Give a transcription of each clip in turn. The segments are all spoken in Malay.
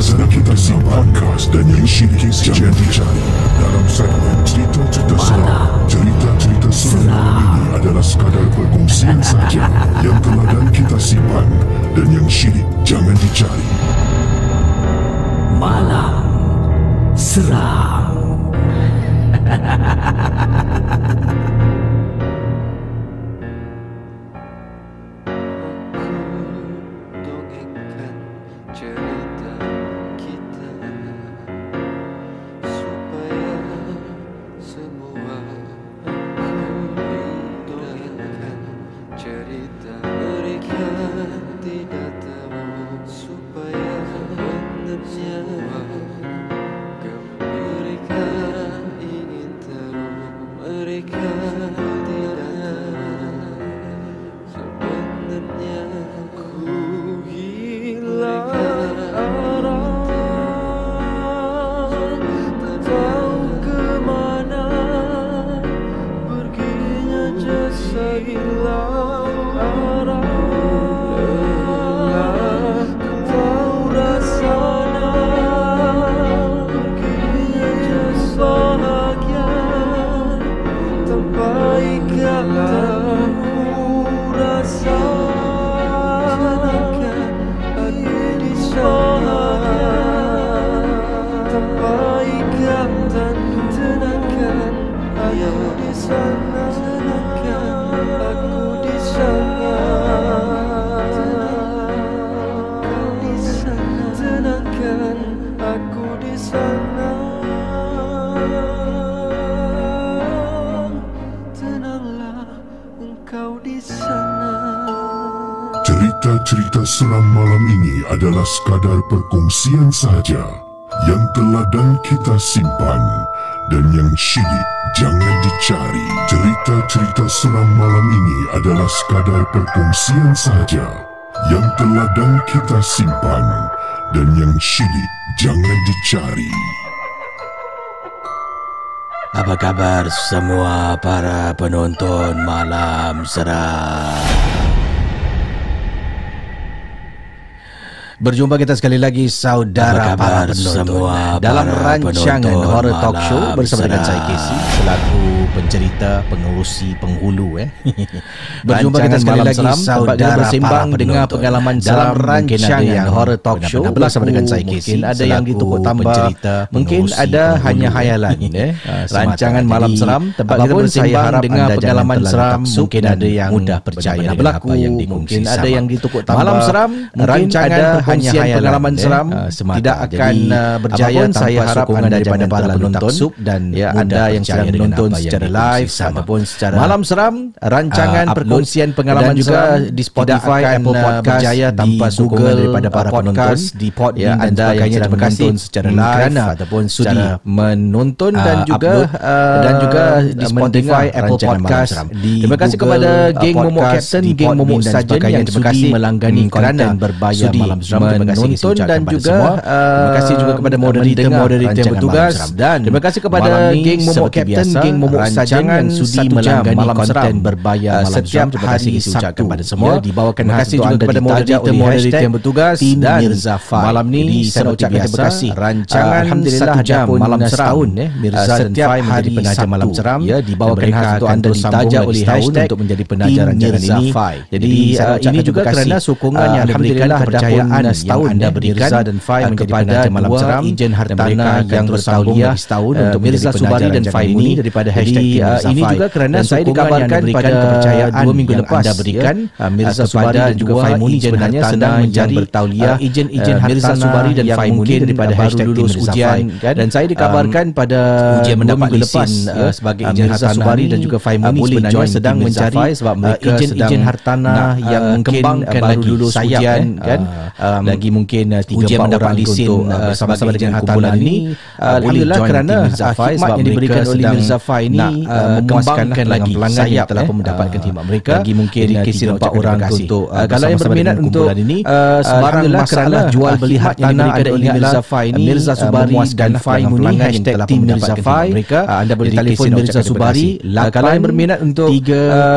Sedang kita simpan podcast dan yang syiriki jangan dicari. Dalam segmen cerita-cerita seram, cerita-cerita seram ini adalah sekadar perkongsian saja. Yang teladan kita simpan dan yang syirik jangan dicari. Malam Seram. Cerita-cerita seram malam ini adalah sekadar perkongsian sahaja. Yang teladan kita simpan dan yang syirik jangan dicari. Cerita-cerita seram malam ini adalah sekadar perkongsian sahaja. Yang teladan kita simpan dan yang syirik jangan dicari. Apa kabar semua para penonton Malam Seram? Berjumpa kita sekali lagi saudara para penonton dalam rancangan Horror Talk Show bersama dengan saya Casey selaku pencerita, pengurusi, penghulu Berjumpa kita sekali lagi saudara bersembang dengan pengalaman dalam rancangan Horror Talk Show bersama dengan saya Casey. Mungkin ada yang ditukuk tambah, mungkin ada hanya hayalan rancangan Malam Seram tempat kita bersembang dengan pengalaman seram. Mungkin ada yang mudah percaya dengan apa yang dikongsi, mungkin ada yang ditukuk tambah. Malam Seram rancangan hanya pengalaman seram, tidak akan berjaya tanpa saya harap sokongan daripada para penonton dan anda yang sedang menonton secara live ataupun secara Malam Seram rancangan perkongsian pengalaman juga di Spotify, Apple Podcast berjaya tanpa sokongan daripada para penonton di Podbean dan sebagainya. Terima kasih secara live ataupun sudi menonton dan juga di Spotify, Apple Podcast. Terima kasih kepada geng Momok Captain, geng Momok Sajen yang sudi melanggani konten berbayar Malam Seram. Menonton dan juga terima kasih juga kepada moderator yang bertugas dan terima kasih kepada geng Momok Captain, geng Momok Sajen yang sudi melanggani konten berbayar Malam Seram. Terima kasih diucapkan kepada semua. Dibawakan terima kasih juga kepada moderator yang bertugas dan malam ni saya ucapkan terima kasih. Rancangan Alhamdulillah jam Malam Seram Mirza dan Fai menjadi penaja Malam Seram dibawakan untuk anda ditaja oleh hashtag untuk menjadi penaja rancangan ini. Jadi ini juga kerana sokongan yang diberikan kepercayaan setahun anda berikan dan Fai kepada Malam Seram Ijen Hartana yang bertauliah setahun untuk Mirza Subari dan Fai Muni daripada hashtag ini juga kerana saya dikabarkan pada kepercayaan 2 minggu lepas anda berikan Mirza Subari dan juga Fai Muni sebenarnya sedang mencari bertauliah Ijen Mirza Subari dan Fai Muni daripada hashtag lulus ujian dan saya dikabarkan pada ujian mendapat lepas sebagai Ijen Subari dan juga Fai Muni sebenarnya sedang mencari sebab mereka Ijen Hartana yang mungkin baru lulus ujian kan lagi mungkin 3-4 orang untuk bersama-sama dengan kumpulan ini. Alhamdulillah kerana khidmat yang diberikan oleh Mirza Fai ini memuaskan lagi pelanggan yang telah pun mendapatkan khidmat mereka. Lagi mungkin 3-4 orang untuk kalau yang berminat untuk sebarang masalah jual beli hak tanah anda oleh Mirza Fai ini, Mirza Subari dan Fai Muni hashtag Team Mirza Fai, anda boleh telefon Mirza Subari. Kalau yang berminat untuk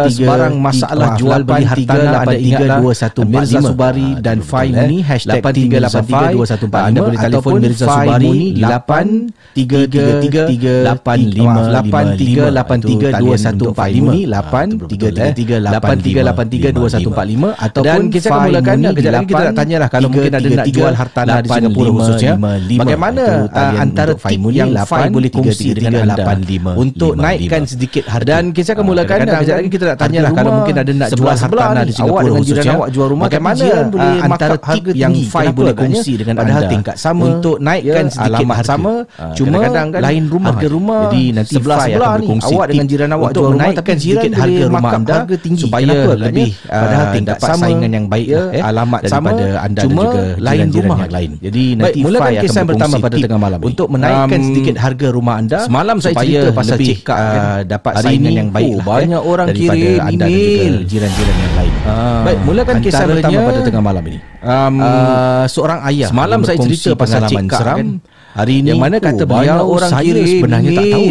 sebarang masalah jual beli hak tanah anda ingatlah Mirza Subari dan Fai Muni hashtag 83832145 anda boleh telefon Mirza Subari 83832145 ataupun kita akan mulakan kejap lagi kita nak tanyalah kalau mungkin ada nak jual hartanah di Singapura khususnya bagaimana antara tip yang Fai boleh kongsi dengan anda untuk naikkan sedikit harga. Dan kita akan mulakan kejap lagi kita nak tanyalah kalau mungkin ada nak jual hartanah di Singapura khususnya bagaimana antara tip yang Fai boleh kongsi dengan anda tingkat sama untuk naikkan sedikit harga sama cuma lain rumah harga rumah jadi nanti Fai akan berkongsi awak dengan jiran awak jual rumah tapi sedikit harga rumah anda supaya lebih padahal tingkat saingan yang baik alamat daripada anda dan juga lain rumah yang lain. Jadi nanti mulakan kisah pertama pada tengah malam untuk menaikkan sedikit harga rumah anda. Semalam saya cerita pasal check up dapat saingan yang baik banyak orang kirim email jiran-jiran yang lain. Baik, mulakan kisah pertama pada tengah malam ini. Seorang ayah semalam saya cerita pasal check up kan hari ini yang mana kata beliau orang kira sebenarnya tak tahu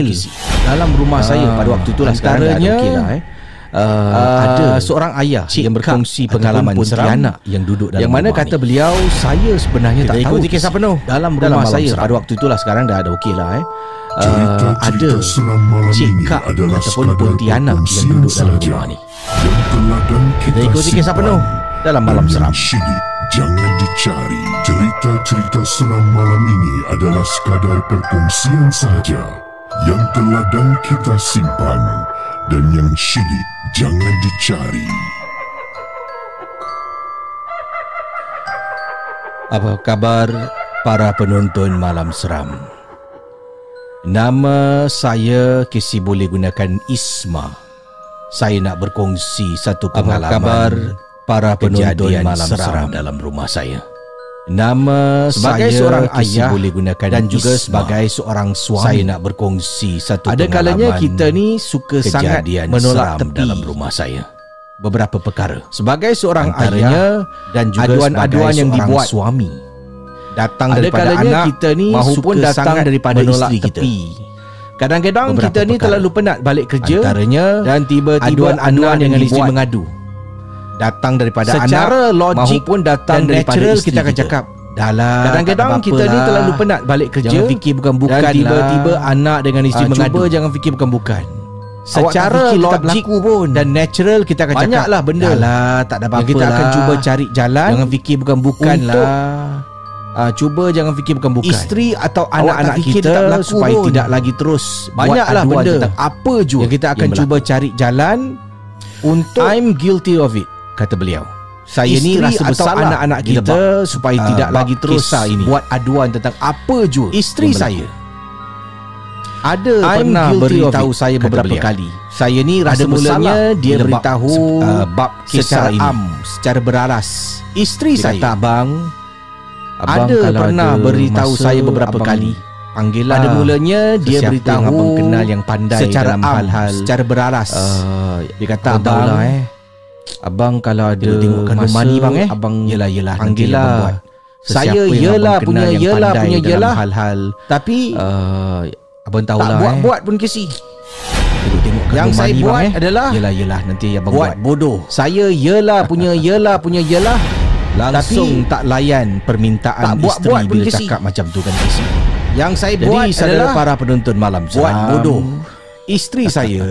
dalam rumah saya pada waktu itulah sekarang dah okeylah ada seorang ayah yang berkongsi pengalaman seram yang duduk dalam yang mana kata beliau saya sebenarnya tak tahu kisah penuh dalam rumah saya pada waktu itulah sekarang dah ada okeylah ada cikak ataupun pontianak yang duduk dalam rumah ni. Kita ikuti kisah penuh dalam Malam Seram. Jangan dicari. Cerita-cerita seram malam ini adalah sekadar perkongsian sahaja yang telah dan kita simpan, dan yang syilid jangan dicari. Apa kabar para penonton Malam Seram? Nama saya Kesi boleh gunakan Isma. Saya nak berkongsi satu pengalaman. Apa kabar para penonton Malam Seram dalam rumah saya? Nama sebagai saya seorang ayah boleh gunakan dan juga Isma. Sebagai seorang suami saya nak berkongsi satu ada kalanya kita ni suka sangat menolak tepi dalam rumah saya beberapa perkara sebagai seorang ayah dan juga aduan-aduan yang dibuat suami datang daripada anak kita ni maupun datang daripada isteri kita. Kadang-kadang kita ni terlalu penat balik kerja antaranya dan tiba-tiba aduan dengan isteri mengadu datang daripada secara anak maupun datang daripada isteri kita akan cakap dahlah kadang-kadang kita ni terlalu penat balik kerja jangan fikir bukan-bukan dan tiba-tiba anak dengan isteri mengadu jangan fikir bukan-bukan secara logik pun dan natural kita akan cakap banyaklah benda dahlah tak ada apa-apa kita akan cuba cari jalan jangan fikir bukan-bukan lah cuba jangan fikir bukan-bukan isteri atau anak-anak kita supaya tidak lagi terus banyaklah benda tentang apa jua yang kita akan cuba cari jalan untuk I'm guilty of it kata beliau saya isteri ni rasa bersalah anak-anak kita supaya tidak lagi terus ini buat aduan tentang apa jua isteri saya ada pernah beritahu saya beberapa kali saya ni rasa mulanya dia beritahu bab kisah ini secara beralas isteri saya kata abang ada pernah beritahu saya beberapa kali panggilan pada mulanya dia beritahu abang kenal yang pandai secara dalam hal-hal secara beralas dia kata abang kalau ada masa bang abang yelah panggilah saya yelah punya hal-hal tapi abang tahulah tak buat pun kesi yang saya buat adalah yelah nanti abang buat bodoh saya yelah punya langsung tapi, tak layan permintaan isteri bila cakap macam tu kan kesi. Yang saya jadi buat adalah para penonton Malam Seram buat bodoh isteri saya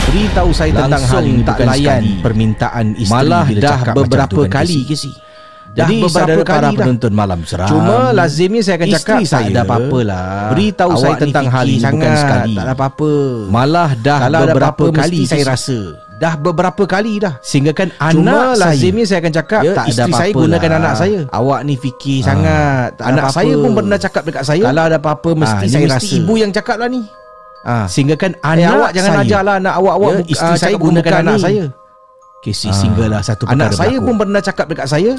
beritahu saya tentang hal ini tak layan sekali. Permintaan isteri malah bila dah cakap beberapa macam kali kesi. Jadi beberapa kali para penonton Malam Seram cuma lazimnya saya akan cakap tak ada apa-apalah beritahu saya tentang hal ini bukan sekali tak ada apa-apa malah dah beberapa kali saya rasa dah beberapa kali dah sehingga kan anak lazimnya saya akan cakap tak ada apa-apa saya gunakan anak saya awak ni fikir sangat anak saya pun pernah cakap dekat saya kalau ada apa-apa mesti saya rasa ibu yang cakap lah ni sehingga kan anak awak jangan ajarlah anak awak isteri saya gunakan anak saya kesi singgahlah satu perkara anak saya pun pernah cakap dekat saya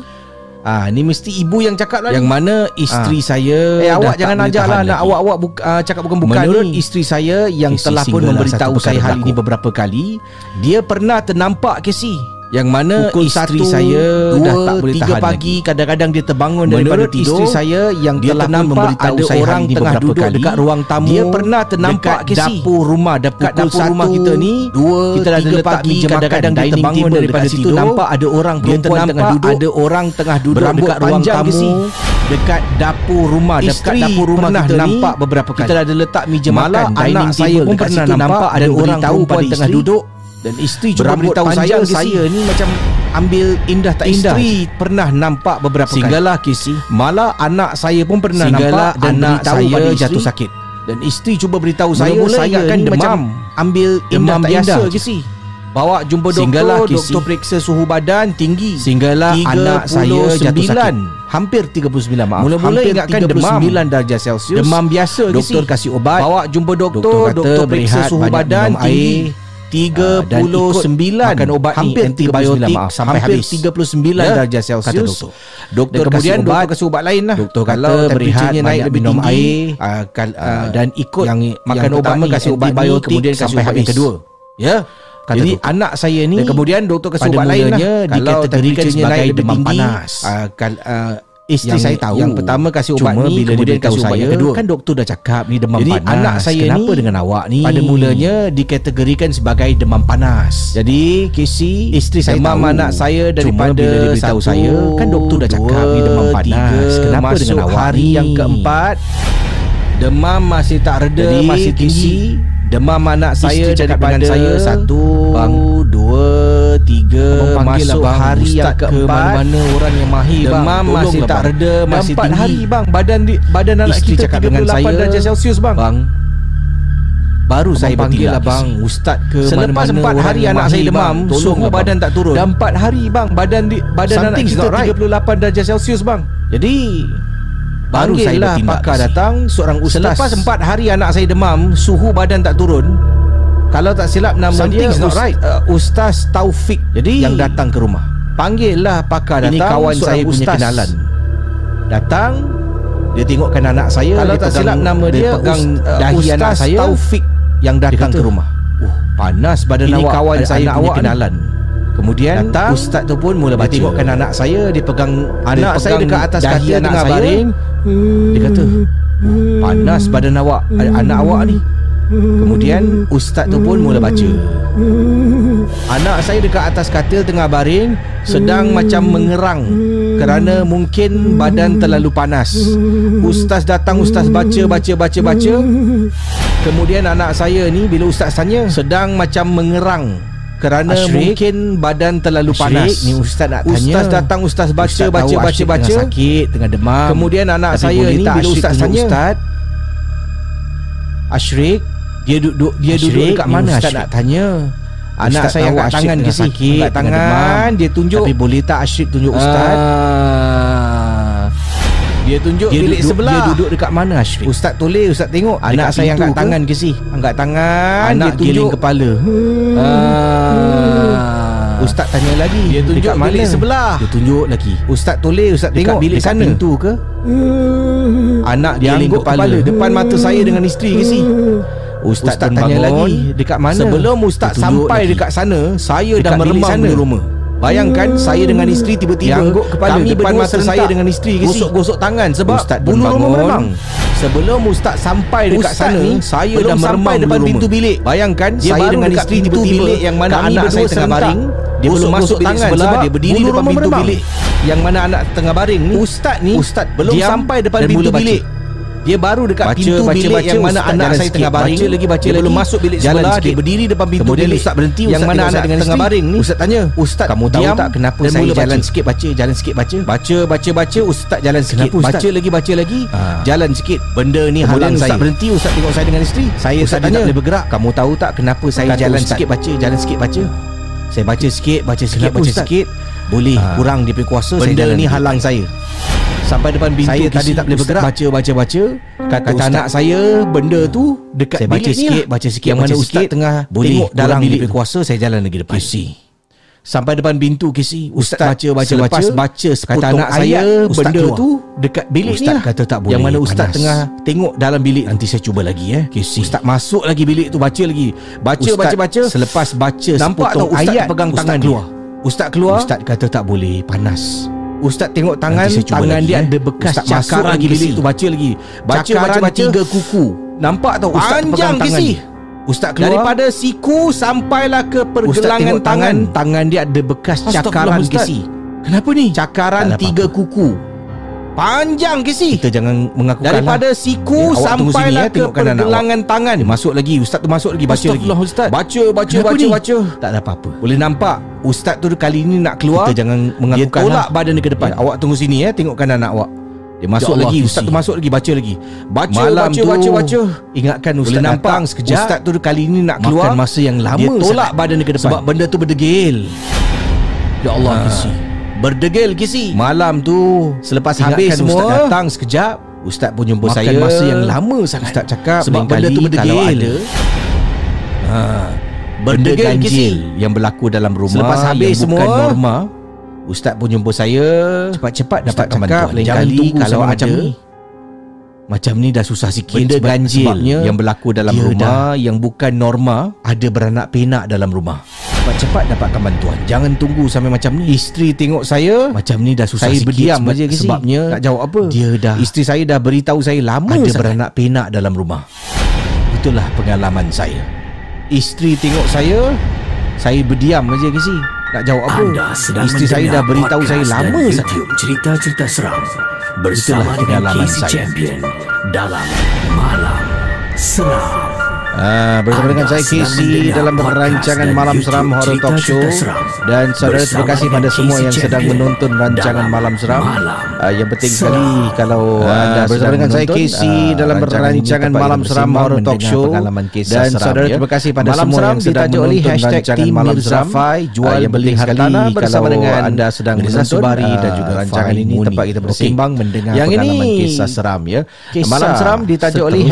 ni mesti ibu yang cakap lah yang ni. Mana isteri saya awak jangan ajarlah anak awak cakap bukan-bukan menurut ni. Isteri saya yang telah pun memberitahu saya hal ini beberapa kali dia pernah ternampak Casey yang mana pukul isteri 1, saya 2, dah tak boleh 3 tahan pagi lagi. kadang-kadang dia terbangun daripada Menurut tidur. isteri saya yang dia telah nampak memberitahu ada saya orang hari ini tengah beberapa duduk kali, dekat ruang tamu. dia pernah ternampak dekat dapur rumah, dekat dapur rumah kita ni 2, kita ada letak pagi meja makan, kadang-kadang dia dining terbangun table daripada dekat situ, tidur, nampak ada orang dia perempuan tengah ternampak duduk, ada orang tengah duduk berambut dekat ruang panjang tamu, dekat dapur rumah. Dekat Isteri dapur rumah pernah kita nampak ni beberapa kali. kita ada letak meja Malah makan, anak dining saya table pun dekat pernah situ, nampak nampak ada ada orang orang perempuan perempuan tengah isteri, duduk. dan isteri cuba Berambut beritahu panjang saya saya ni macam ambil indah tak indah. isteri pernah nampak beberapa kali. Sehinggalah Casey, Malah anak saya pun pernah Sehinggalah nampak dan anak beritahu saya pada isteri, jatuh sakit. dan isteri cuba beritahu saya Mula-mula akan ni demam, macam ambil demam indah tak biasa indah je. Casey. Bawa jumpa Sehinggalah doktor, Casey, doktor periksa suhu badan tinggi. Sehinggalah anak saya jatuh sakit. Hampir 39, maaf. Mula-mula hampir ingatkan 39 darjah Celsius. Demam biasa je, Doktor Casey. kasih ubat. Bawa jumpa doktor, Doktor kata doktor periksa berehat, suhu banyak badan minum tinggi. air, dan ikut 39 makan ubat ni, hampir antibiotik 39, maaf, sampai hampir habis. 39 Ya, darjah kata Celsius. doktor. Doktor Dan kemudian kasih ubat. doktor kasih ubat lain lah. Doktor Kalau kata berehat, temperaturenya naik banyak lebih minum tinggi, air, dan ikut yang makan ubat pertama ni, kasih ubat ni, antibiotik kemudian kasih sampai ubat habis. yang kedua. Ya. Kata Jadi doktor. anak saya ni, Dan kemudian doktor kasih pada ubat lain lah. mulanya Kalau dikategorikan temperaturenya sebagai naik lebih demam tinggi, panas. Isteri yang- saya tahu. yang pertama kasih ubat Cuma ni, bila kemudian dia beritahu kasih ubat saya, yang kedua. kan doktor dah cakap ni demam Jadi panas. anak saya Kenapa ni dengan awak ni? pada mulanya dikategorikan sebagai demam panas. Jadi Casey, Isteri saya demam tahu. anak saya Cuma daripada bila dia beritahu 1, saya, kan doktor dah cakap ni demam 2, panas. 3, Kenapa masuk dengan awak hari ni? yang keempat, demam masih tak reda, Jadi, masih tinggi. Casey, Demam anak saya isteri cakap daripada dengan saya, 1, bang, 2, 3, abang panggil masuk lah, bang, hari ustaz yang ke keempat, mana-mana orang yang mahir, bang. demam Tolonglah, masih tak bang. reda, Dah masih 4 tinggi. hari, bang. Badan anak Isteri kita cakap dengan 38 saya, darjah Celsius, bang. Bang, Baru abang saya panggil bertindak, lah, bang, Casey. ustaz ke Selepas mana-mana 4 orang hari yang anak saya mahir, demam, bang. suhu Tolonglah, badan bang. tak turun. Dah 4 hari, bang. Badan anak Something's kita not right. 38 darjah Celsius, bang. Jadi baru saya Panggillah bertindak, pakar Casey. datang, seorang ustaz. Selepas 4 hari anak saya demam, suhu badan tak turun. Kalau tak silap nama dia Something's not right. Ustaz Taufik. Jadi, yang datang ke rumah. Panggillah pakar datang. Ini kawan seorang saya punya ustaz. kenalan. Datang, dia tengokkan anak saya. Kalau dia tak pegang- silap nama dia pegang dahi Ustaz anak saya. Taufik. Yang Dia datang kata, ke rumah. Panas badan Ini awak. kawan saya anak punya awak ni. kenalan. Kemudian Datang, ustaz tu pun mula dia baca. tengokkan anak saya, dia pegang Anak saya dekat atas dahi katil anak tengah saya. baring. Dia kata, panas badan awak, anak awak ni. Kemudian ustaz tu pun mula baca. Anak saya dekat atas katil tengah baring, sedang macam mengerang kerana mungkin badan terlalu panas. Ustaz datang, ustaz baca. Kemudian anak saya ni bila ustaz tanya, sedang macam mengerang kerana Asyrik, mungkin badan terlalu Asyrik, panas. ni ustaz nak tanya. Ustaz datang, ustaz baca. Tengah sakit, tengah demam. Kemudian anak Tapi saya boleh ni tak bila Asyrik ustaz tunjuk tanya, ustaz? Asyrik, dia duduk Asyrik, dekat ni mana ustaz Asyrik? nak tanya. Anak Ustaz saya tahu angkat Asyrik tangan tengah ke si? sakit, Angkat tengah tangan, demam. dia tunjuk. Tapi boleh tak Asyrik tunjuk ustaz? Dia tunjuk bilik sebelah. Dia duduk dekat mana Asyrik? Ustaz toleh, ustaz tengok. Anak Dekat saya pintu angkat ke? tangan ke si? Angkat tangan, Anak dia tunjuk. giling kepala. Ustaz tanya lagi. Dia tunjuk dekat bilik mana? sebelah. Dia tunjuk lagi. Ustaz toleh, ustaz Dekat tengok. bilik Dekat sana. pintu ke? Anak Dia giling angguk kepala. kepala. Depan mata saya dengan isteri ke si? Ustaz pun tanya bangun. lagi, dekat mana? Sebelum ustaz Dia tunjuk sampai lagi. dekat sana, saya Dekat dah bilik meremang sana. di rumah. Bayangkan saya dengan isteri tiba-tiba Dia angguk kepala kami depan berdua mata serentak saya dengan isteri ke si? gosok-gosok tangan sebab Ustaz pun bulu roma bangun. meremang. Sebelum ustaz sampai dekat Ustaz sana, ni saya belum dah meremang sampai depan bulu pintu roma. bilik. Bayangkan Dia saya baru dengan dekat isteri pintu tiba-tiba bilik yang mana kami anak berdua saya tengah serentak. baring. Dia belum Gosok-gosok masuk bilik tangan sebelah, sebab dia berdiri bulu depan roma pintu meremang. bilik. Yang mana anak tengah baring ni, Ustaz ni ustaz belum diam sampai depan dan pintu mula baca. bilik. Dia baru dekat Baca, pintu baca, bilik baca, yang mana ustaz anak jalan saya sikit. tengah baring. Baca lagi, baca Dia lagi. belum masuk bilik Jalan sebelah, sikit. dia berdiri depan pintu Kemudian bilik. ustaz berhenti, yang ustaz mana tengok anak saya dengan tengah isteri. baring ni. Ustaz tanya, Ustaz kamu tahu diam tak kenapa dan saya mula jalan baca. sikit baca, jalan sikit baca? Baca, ustaz jalan sikit. Kenapa, ustaz? Baca lagi. Ah. Jalan sikit. Benda ni Kemudian halang ustaz saya. berhenti, ustaz tengok saya dengan isteri. Saya Ustaz tadi tanya, tak boleh bergerak. kamu tahu tak kenapa saya Kata jalan ustaz. sikit baca, jalan sikit baca? Saya baca sikit, Kenapa, baca ustaz? sikit. Boleh Ah. kurang dia punya kuasa, saya Benda jalan ni sikit. halang saya. Sampai depan pintu Saya kisi, tadi tak boleh ustaz bergerak. baca. Kata Ustaz, anak saya, benda tu dekat saya bilik baca ni sikit, lah. baca sikit, Yang mana baca ustaz sikit. tengah Boleh tengok dalam kurang dia bilik punya tu. kuasa, saya jalan lagi depan. Kisi. Sampai depan pintu kisi, ustaz baca, selepas baca. baca Kata sepotong anak ayat, saya, ustaz benda keluar. tu dekat bilik Ustaz ni lah. kata tak boleh, Yang mana ustaz panas. tengah tengok dalam bilik. Nanti saya cuba lagi Kisi. Ustaz masuk lagi bilik tu, baca lagi. Baca. Ustaz, Selepas baca nampak sepotong tak ustaz ayat, pegang ustaz tangan keluar. Ustaz keluar. Ustaz kata tak boleh, panas. Ustaz tengok tangan, tangan dia lagi, ada bekas Ustaz masuk cakaran lagi bilik kesi. tu, baca lagi. Cakaran 3 kuku. Nampak tau Ustaz panjang pegang kesi. tangan. Ustaz keluar. Daripada siku sampailah ke Ustaz pergelangan tengok tangan dia ada bekas cakaran Ustaz. kesi. Kenapa ni? Cakaran 3 kuku. Panjang kesi. Kita jangan mengakukan Daripada siku awak tunggu sini, sampailah ke tengok kanan pergelangan tangan. Masuk lagi, Ustaz tu masuk lagi, baca lagi. Astagfirullah, Ustaz. Baca. Kenapa ni? Baca. Tak ada apa-apa. Boleh nampak Ustaz tu kali ni nak keluar. Kita jangan Dia mengakukan tolak badan dia ke depan. Awak tunggu sini tengok kanan awak. Dia masuk Allah, lagi, Kesi. Ustaz tu masuk lagi, baca lagi. Malam tu, Baca. ingatkan Ustaz Boleh nampak datang sekejap. Ustaz tu kali ni nak keluar. Makan masa yang lama Dia tolak sangat. badan dia ke depan. Sebab benda tu berdegil. Ya Allah, Kesi. Berdegil kesi. Malam tu selepas Ingatkan habis semua, Ustaz datang sekejap. Ustaz pun jumpa Makan saya. masa yang lama sangat. Ustaz cakap Sebab lain benda kali tu berdegil. kalau ada Benda berdegil ganjil kesi yang berlaku dalam rumah Selepas habis yang semua, bukan norma, Ustaz pun jumpa saya. cepat-cepat Ustaz dapatkan cakap bantuan. lain Jangan kali tunggu kalau sampai macam ada ni. Macam ni dah susah sikit. benda ganjil sebabnya yang berlaku dalam dia rumah yang bukan norma, ada beranak penak dalam rumah. Cepat-cepat dapatkan bantuan. Jangan tunggu sampai macam ni. isteri tengok saya. Macam ni dah susah Saya sikit. berdiam aja kesi. Sebabnya nak jawab apa? dia dah Isteri saya dah beritahu saya lama ada sangat. beranak penak dalam rumah. Itulah pengalaman saya. Isteri tengok saya berdiam aja kesi. Nak jawab apa? Anda sedang Isteri saya dah beritahu saya podcast lama dan sangat. YouTube cerita-cerita seram bersama Itulah dengan pengalaman Casey saya. Champion dalam Malam Seram. Bersama dengan saya Casey dalam rancangan Malam Seram Horror Talk Show. Dan saudara, terima kasih pada semua yang sedang menonton rancangan Malam Seram. Yang penting sekali kalau anda bersama dengan saya Casey dalam rancangan Malam Seram Horror Talk Show. Dan saudara, terima kasih pada semua yang sedang menonton rancangan Malam Seram. Jual beli hartanah bersama dengan anda sedang menonton Subari dan juga rancangan ini tempat kita bersembang mendengar pengalaman kisah seram ya. Malam Seram ditajuk oleh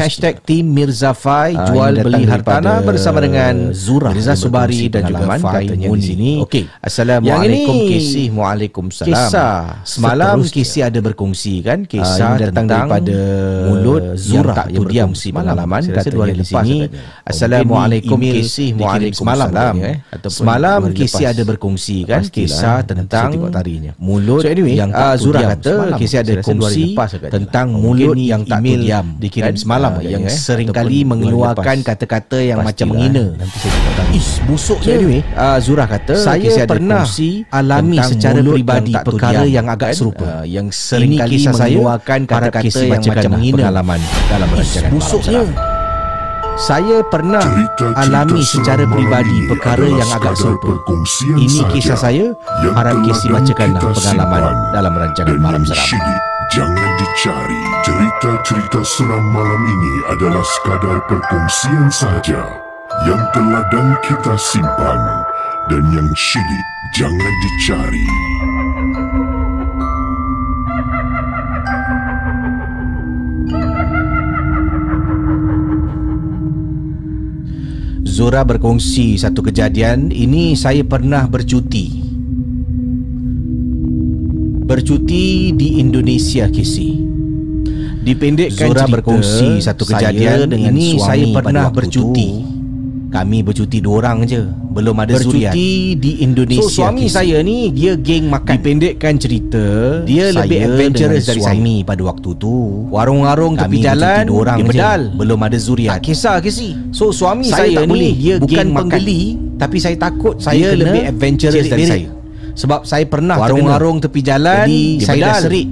#Team Mirza Fai. Jual beli hartanah bersama dengan Zura Mirza Subari dan juga Fai di sini. Okey. Assalamualaikum Casey. Waalaikumsalam. Kisah semalam Casey ada berkongsi kan kisah ini datang tentang daripada mulut Zura yang tak yang berdiam berkongsi pengalaman semalam. Saya rasa katanya 2 hari di lepas sini. katanya. Assalamualaikum Mungkin ni Casey. email Waalaikumsalam. semalam ataupun Semalam 2 hari Casey lepas. ada berkongsi kan Pastilah, kisah nanti tentang saya tengok tarikhnya. mulut So anyway, yang Zura Zura diam kata semalam. Casey ada Saya rasa 2 hari kongsi lepas agaknya. tentang Mungkin mulut ni yang tak email berdiam dikirim kan? semalam yang agaknya, sering ataupun kali 2 hari mengeluarkan lepas. kata-kata yang macam Pastilah, menghina. nanti saya tengok tarikhnya. Busuknya. So anyway, Zura kata saya Casey ada pernah kongsi alami tentang secara mulut peribadi yang tak perkara berdiam, yang agak kan? serupa. Yang sering Ini kali kisah saya, mengeluarkan harap kata-kata Casey yang bacakan macam lah menghina. pengalaman dalam rancangan Malam Busuknya. Seram. Saya pernah Cerita-cerita alami seram secara malam peribadi ini perkara adalah yang agak sekadar serupa. perkongsian Ini sahaja kisah saya. yang Harap telah Casey dan bacakanlah kita pengalaman simpan. dalam rancangan Dan Malam yang Seram. syilid jangan dicari. Cerita-cerita seram malam ini adalah sekadar perkongsian sahaja yang telah dan kita simpan. Dan yang syilid jangan dicari. Zura berkongsi satu kejadian. Ini saya pernah bercuti di Indonesia, Casey. Dipendekkan Zura cerita, berkongsi satu kejadian dengan ini suami saya pernah pada waktu bercuti. Kami bercuti 2 orang je, belum ada Zuriat. Bercuti di Indonesia. So suami saya ni dia geng makan. Dipendekkan cerita, dia Saya lebih adventurous dengan dari suami saya pada waktu tu. Warung-warung tepi Kami jalan, bercuti 2 orang dia je, bedal, belum ada Zuriat. Tak kisah ke si. So suami Saya saya tak ni boleh, dia bukan geng penggeli, makan, tapi saya takut dia saya kena lebih adventurous dari jerit-jerit. saya. Sebab saya pernah Warung-warung tepi jalan, Jadi, dia saya dah bedal. serik.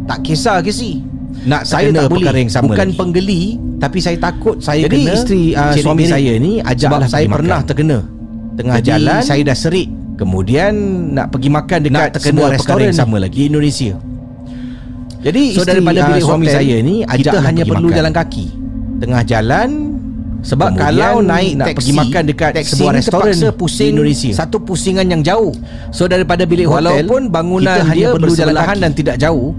Tak kisah ke si. Nak Saya saya tak tak boleh perkara yang sama bukan lagi. penggeli, tapi saya takut saya Jadi, kena isteri, suami jerit-jerit. saya ni ajak Sebab lah saya pergi pernah makan. terkena. Tengah Jadi, jalan saya dah serik. Kemudian nak pergi makan dekat Nak terkena sebuah perkara restoran yang sama lagi. di Indonesia. Jadi So, isteri, daripada bilik suami hotel, saya ni ajak kita hanya pergi perlu makan. jalan kaki. Tengah jalan. Sebab Kemudian kalau naik nak taksi, pergi makan dekat sebuah restoran terpaksa pusing di Indonesia. satu pusingan yang jauh. So daripada bilik hotel, Walaupun bangunan kita hanya dia perlu jalan bersebelahan kaki dan dan tidak jauh,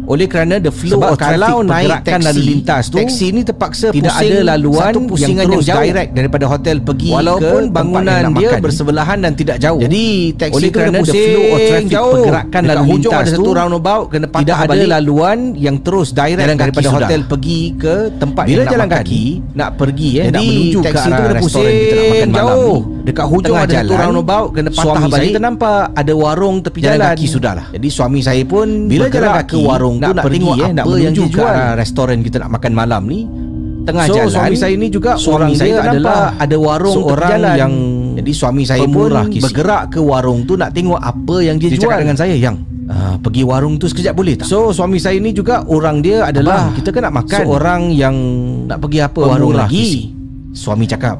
Oleh kerana the flow of traffic, kalau naik pergerakan taksi, lalu lintas tu, taksi ni terpaksa tidak ada laluan satu pusingan yang terus jauh direct daripada hotel pergi walaupun ke bangunan tempat dia bersebelahan dan tidak jauh. Jadi taksi oleh tu kerana kena the flow of traffic, jauh, pergerakan dekat lalu hujung lintas ada satu tu roundabout, kena patah tidak ada balik. laluan yang terus direct Jalan kaki daripada sudah. hotel pergi ke tempat Bila yang nak jalan makan. kaki, nak pergi jadi nak menuju ke taksi tu arah kena restoran kita nak makan malam jauh. ni. Dekat hujung Tengah ada satu jalan, roundabout, kena patah suami balik. saya ternampak ada warung tepi Jalan jalan. kaki sudahlah. Jadi suami saya pun Bila bergerak jalan kaki, ke warung tu nak nak pergi, tengok nak apa menuju yang dia ke jual. arah Restoran kita nak makan malam ni. Tengah So, jalan, suami saya ni juga suami orang saya dia adalah adalah ada warung tepi seorang jalan yang jadi suami saya pun pemurah kisi. bergerak ke warung tu nak tengok apa yang dia jual. Cakap dengan saya, yang Pergi warung tu sekejap boleh tak? so suami saya ni juga orang dia adalah Abang, kita kan nak makan. seorang yang nak pergi apa warung pemurah lagi? kisi. Suami cakap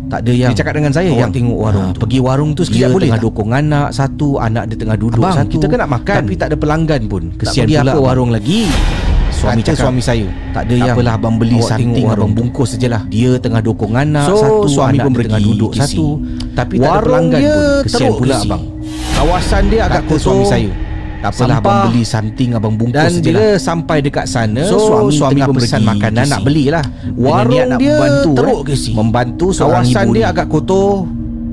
tak ada yang. Dia cakap dengan saya, awak yang tengok warung tu. Pergi warung tu sekejap dia boleh tengah tak? Dukung anak satu, anak dia tengah duduk Abang, satu. kita kan nak makan, tapi tak ada pelanggan pun. Kesian Nak pergi pula, apa abang. warung lagi? Suami Kata cakap, suami saya, tak ada yang. Apalah abang beli awak something, tengok abang warung tu. bungkus sajalah. Dia tengah dukung anak So, satu, suami anak pun dia tengah pergi duduk kisi. satu. Tapi tak ada Warung pelanggan dia pun. Kesian teruk pula kisi. abang. Kawasan dia agak Kata kotor. suami saya, tak apalah abang Sampah. beli something, abang bungkus Dan sajalah. bila sampai dekat sana, So, suami tengah pun pesan pergi makanan kisi. nak belilah. Warung Dengan niat nak dia membantu, teruk kisi. membantu seorang Kawasan ibu dia ni. agak kotor.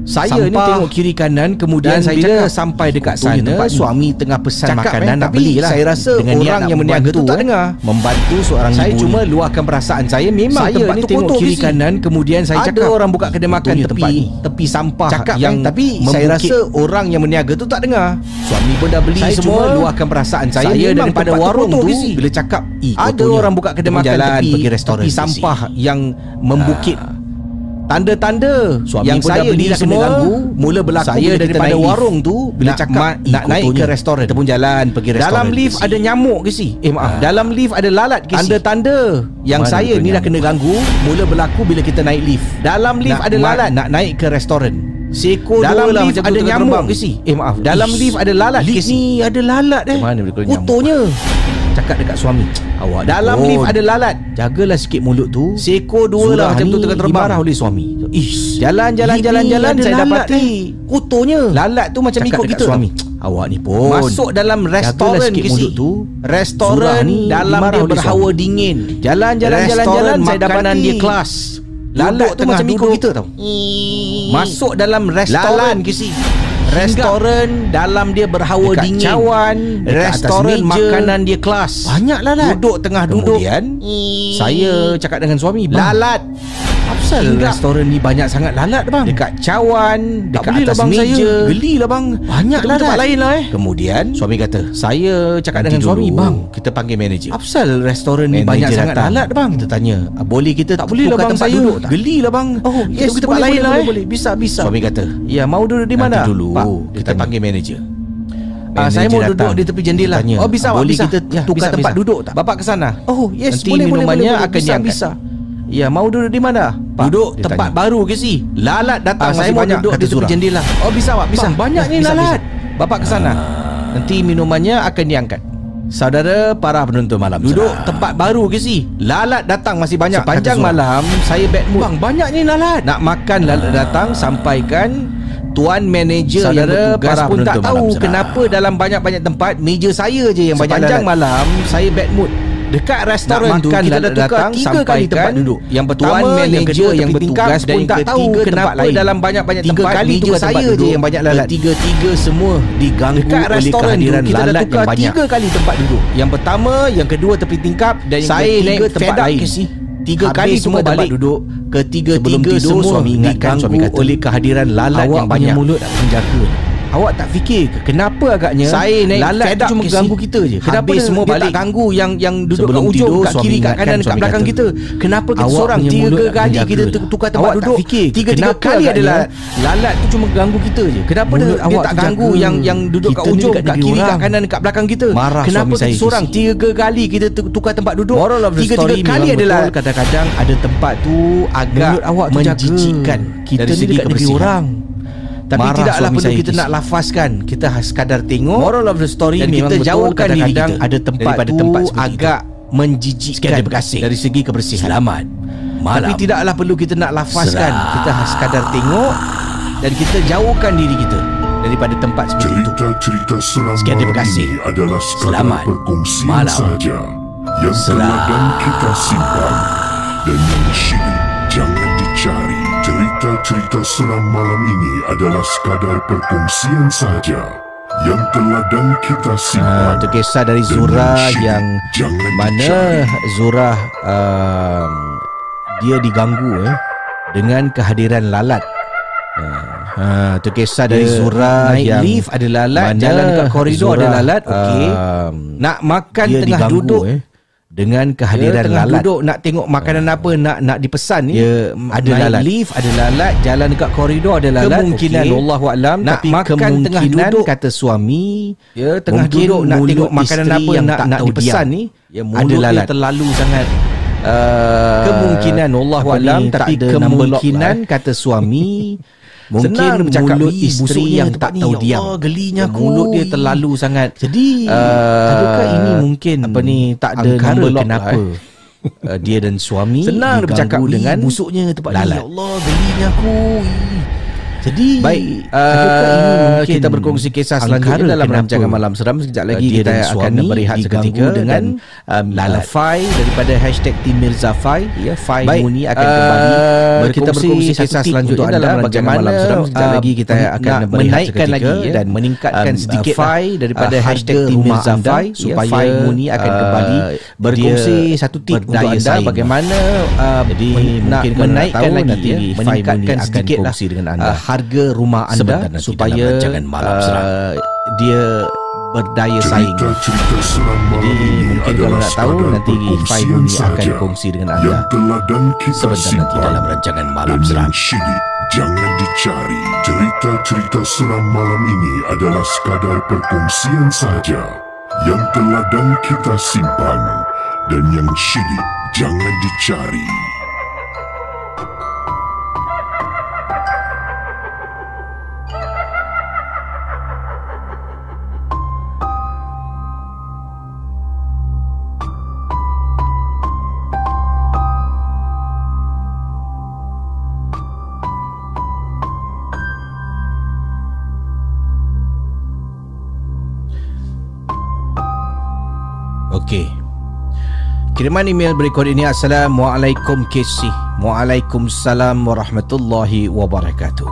Saya ni Sampah. tengok kiri kanan, kemudian Dan saya bila cakap, sampai dekat "Contohnya sana, tempat suami tengah pesan cakap, makanan nak tapi belilah." saya rasa Dengan niat orang nak yang berniaga membantu, tu tak dengar. membantu seorang Saya ibu cuma ni. luahkan perasaan saya. Memang Saya tempat ni tu tengok kotor kiri kisi. kanan, kemudian saya Ada cakap, orang buka kedai makan "Contohnya tempat tepi ni, tepi sampah cakap yang tapi saya membukit." rasa orang yang berniaga tu tak dengar. Suami pun dah beli Saya semua. cuma luahkan perasaan saya. Saya Memang daripada tempat tu warung kotor tu, kisi. bila cakap, ada kotornya." orang buka kedai Dia pun makan jalan tepi, pergi restoran tepi kisi. sampah yang membukit. Tanda-tanda Suami yang pun dah saya beli ni dah kena semua. ganggu mula berlaku Saya bila kita daripada naik lift. warung tu, bila Nak cakap nak naik ke kotornya, restoran. kita pun jalan pergi restoran. Dalam lift kisi. ada nyamuk kisi. Maaf. Dalam lift ada lalat kisi. Tanda-tanda yang Mana saya betul ni dah nyamuk? kena ganggu mula berlaku bila kita naik lift. Dalam lift ada lalat. Nak naik ke restoran. Seekor Dalam dua lah lift macam ada tu tengah nyamuk terbang. kisi. Maaf. Dalam Ish. lift ada lalat Lift kisi. ni ada lalat Mana boleh keluar nyamuk? Kotornya. Cakap dekat suami, Awak ni dalam pun lift ada lalat. jagalah sikit mulut tu. Seekor dua lah Zurah macam tu ni tengah terbang. dimarah oleh suami. Ish, Jalan-jalan lift ni jalan-jalan ada saya lalat dapati ni. kotornya. Lalat tu macam Cakap ikut dekat kita suami, tau. awak ni pun Masuk dalam restoran sikit kisi. mulut tu. Zurah Restoran ni dalam dimarah dia oleh berhawa suami. dingin. Jalan-jalan Restoran jalan-jalan saya makanan dapati dia kelas. Lalat tu macam ikut kita tau. Masuk dalam restoran Lalat. kisi. Restoran dalam dia berhawa Dekat dingin. cawan, dekat atas Restoran meja. makanan dia kelas. Banyak lalat. Duduk tengah duduk. Kemudian saya cakap dengan suami, "Bang, Lalat. apasal Hinggap. restoran ni banyak sangat lalat bang? Dekat cawan, Tak dekat boleh lah atas bang, meja. saya gelilah bang. Banyak Kita lalat. tempat lain lah Kemudian Suami kata, saya cakap Nanti dengan suami, dulu, bang, kita panggil manager. apasal restoran ni Manager banyak sangat datang. lalat bang? Kita tanya, boleh kita Tak boleh lah tukar bang, tempat saya duduk tak? gelilah bang. Oh, yes, kita boleh, tempat lain boleh, lah boleh. Bisa. Suami kata, Ya, mau duduk di nanti mana? dulu Pak, kita tanya. panggil manager. Manager Saya mau duduk datang. di tepi jendela. Tanya, Oh bisa, boleh bisa. kita tukar bisa, tempat bisa. duduk tak? Bapak ke sana. Oh yes, Nanti boleh, minumannya akan bisa, diangkat. bisa. Ya, mau duduk di mana? Pak, Duduk dia tempat tanya. baru ke si? Lalat datang Saya masih mau banyak, duduk kata di tepi Zurah. jendela. Oh bisa Pak, bisa. Bang, banyak ni Bisa, lalat. bisa. Bapak ke sana. Nanti minumannya akan diangkat. Saudara para penonton malam Duduk seram. tempat baru ke si? Lalat datang masih banyak. Sepanjang kata Zurah. malam saya bad mood. Bang, banyak ni lalat. Nak makan lalat datang, sampaikan tuan manager yang Saudara bertugas para pun tak penonton tahu malam seram. kenapa dalam banyak-banyak tempat meja saya je yang banyak Sepanjang lalat. Malam saya bad mood. Dekat restoran Nak tu makan kita dah lalat tukar datang, 3 kali tempat sampaikan duduk. Yang pertama tuan yang manager kedua yang tepi tingkap bertugas dan pun yang tak tahu ketiga kenapa tempat lain. dalam banyak-banyak 3 tempat kali meja tukar saya tempat je duduk. yang banyak lalat. Tiga-tiga semua diganggu Dekat oleh restoran tu kehadiran kita dah lalat tukar yang banyak. 3 kali tempat duduk. Yang pertama, yang kedua tepi tingkap dan yang Saya ketiga naik tempat fed up lain. ke si? 3 Habis kali semua semua tempat balik. duduk. Sebelum Ketiga-tiga tidur, semua suami ingatkan, diganggu suami kata, oleh kehadiran lalat awak yang punya banyak. mulut tak menjaga. Awak tak fikir ke kenapa agaknya Saya naik lalat fed tu up cuma ke ganggu si? kita je. Kenapa Habis semua dia balik. tak ganggu yang duduk Sebelum kat ujung, tidur, kat suami kiri, kat ingatkan, kanan, kat suami belakang kata, kita. Kenapa kita awak seorang punya 3 mulut tak kali menjaga. kita tukar tempat Awak tak duduk. fikir ke 3 kenapa kali agaknya adalah lalat tu cuma ganggu kita je. Kenapa mulut dia awak tak tu ganggu jaga. yang duduk kat Kita ni ujung, dekat kat diri kiri, kat orang. kanan, kat belakang kita? Marah Kenapa suami saya kita seorang kisi. 3 kali kita tukar tempat duduk? Moral of the 3 story kali memang adalah betul, kadang-kadang ada tempat tu agak mulut awak tu jaga. menjijikkan Kita dari ni segi dekat negeri kebersihan. orang. Tapi Marah tidaklah suami perlu saya kita kisi. nak lafazkan. Kita sekadar tengok. Moral of the story dan memang kita betul, jauhkan diri kadang-kadang kita ada tempat daripada tu tempat seperti agak itu. Menjijikkan Sekian terima kasih. dari segi kebersihan. Selamat malam. Tapi tidaklah perlu kita nak lafazkan. Seram. Kita sekadar tengok dan kita jauhkan diri kita daripada tempat seperti itu. Cerita-cerita seram Sekian, terima malam kasih. ini adalah sekadar Selamat perkongsian malam. sahaja yang telah dan kita simpan, dan yang syilid jangan dicari. Cerita-cerita seram malam ini adalah sekadar perkongsian sahaja yang telah dan kita simpan. Itu kisah dari dan Zura syilid yang jangan mana dicari. Zura dia diganggu dengan kehadiran lalat. Itu kisah dari Zura naik yang lift ada lalat, mana jalan dekat koridor ada lalat, okey. Nak makan dia tengah diganggu, duduk dengan kehadiran tengah lalat. duduk nak tengok makanan apa nak dipesan ni, Dia ada naik lalat. lift ada lalat, jalan dekat koridor ada lalat. Kemungkinan okey. Allahu a'lam, Nak tapi makan tengah kemungkinan duduk, kata suami tengah mungkin duduk nak mulut tengok makanan isteri apa yang nak tak tahu dipesan diam. ni, Mulut ada dia lalat. terlalu sangat kemungkinan Allahu apa a'lam, ni, tak tapi ada number lock kemungkinan lah, kata suami mungkin Senang dia bercakap mulut ni, isteri busuknya yang tempat tak ni, tahu ya diam. Allah, gelinya aku. Mulut dia terlalu sangat. Jadi Adakah ini mungkin apa ni, tak ada angkara number lock kenapa lah, dia dan suami senang dia bercakap diganggu dengan busuknya tempat ni, lalat. ya Allah, gelinya aku. Jadi Baik, adakah ini mungkin kita berkongsi kisah selanjutnya angkara dalam kenapa rancangan Malam Seram. Sekejap lagi dia kita dan akan suami berehat diganggu seketika dengan dengan Lalafai daripada hashtag Tim Mirza Fai. Fai Baik, Muni akan kembali kita berkongsi kisah satu tip selanjutnya untuk dalam anda rancangan bagaimana, Malam Seram. Sekejap lagi kita akan nak berehat menaikkan seketika lagi, dan meningkatkan sedikit Fai daripada harga hashtag Tim rumah Mirza anda, Fai supaya Fai Muni akan kembali berkongsi satu tip untuk berdaya anda saing. bagaimana Jadi nak mungkin kalau nak menaikkan tahu, lagi nanti Fai Muni meningkatkan akan sedikit lah kongsi dengan anda harga rumah anda sebentar nanti supaya dalam rancangan Malam Seram. Dia berdaya saing. Cerita-cerita seram malam Jadi ini mungkin kalau adalah nak tahu, sekadar nanti Fai perkongsian Muni akan sahaja kongsi dengan yang anda telah dan kita sebentar nanti simpan, dalam rancangan Malam dan Seram. yang syilid jangan dicari. Cerita-cerita seram malam ini adalah sekadar perkongsian sahaja yang telah dan kita simpan, dan yang syilid jangan dicari. Okey. Kiriman email berikut ini. Assalamualaikum KC. Waalaikumsalam warahmatullahi wabarakatuh.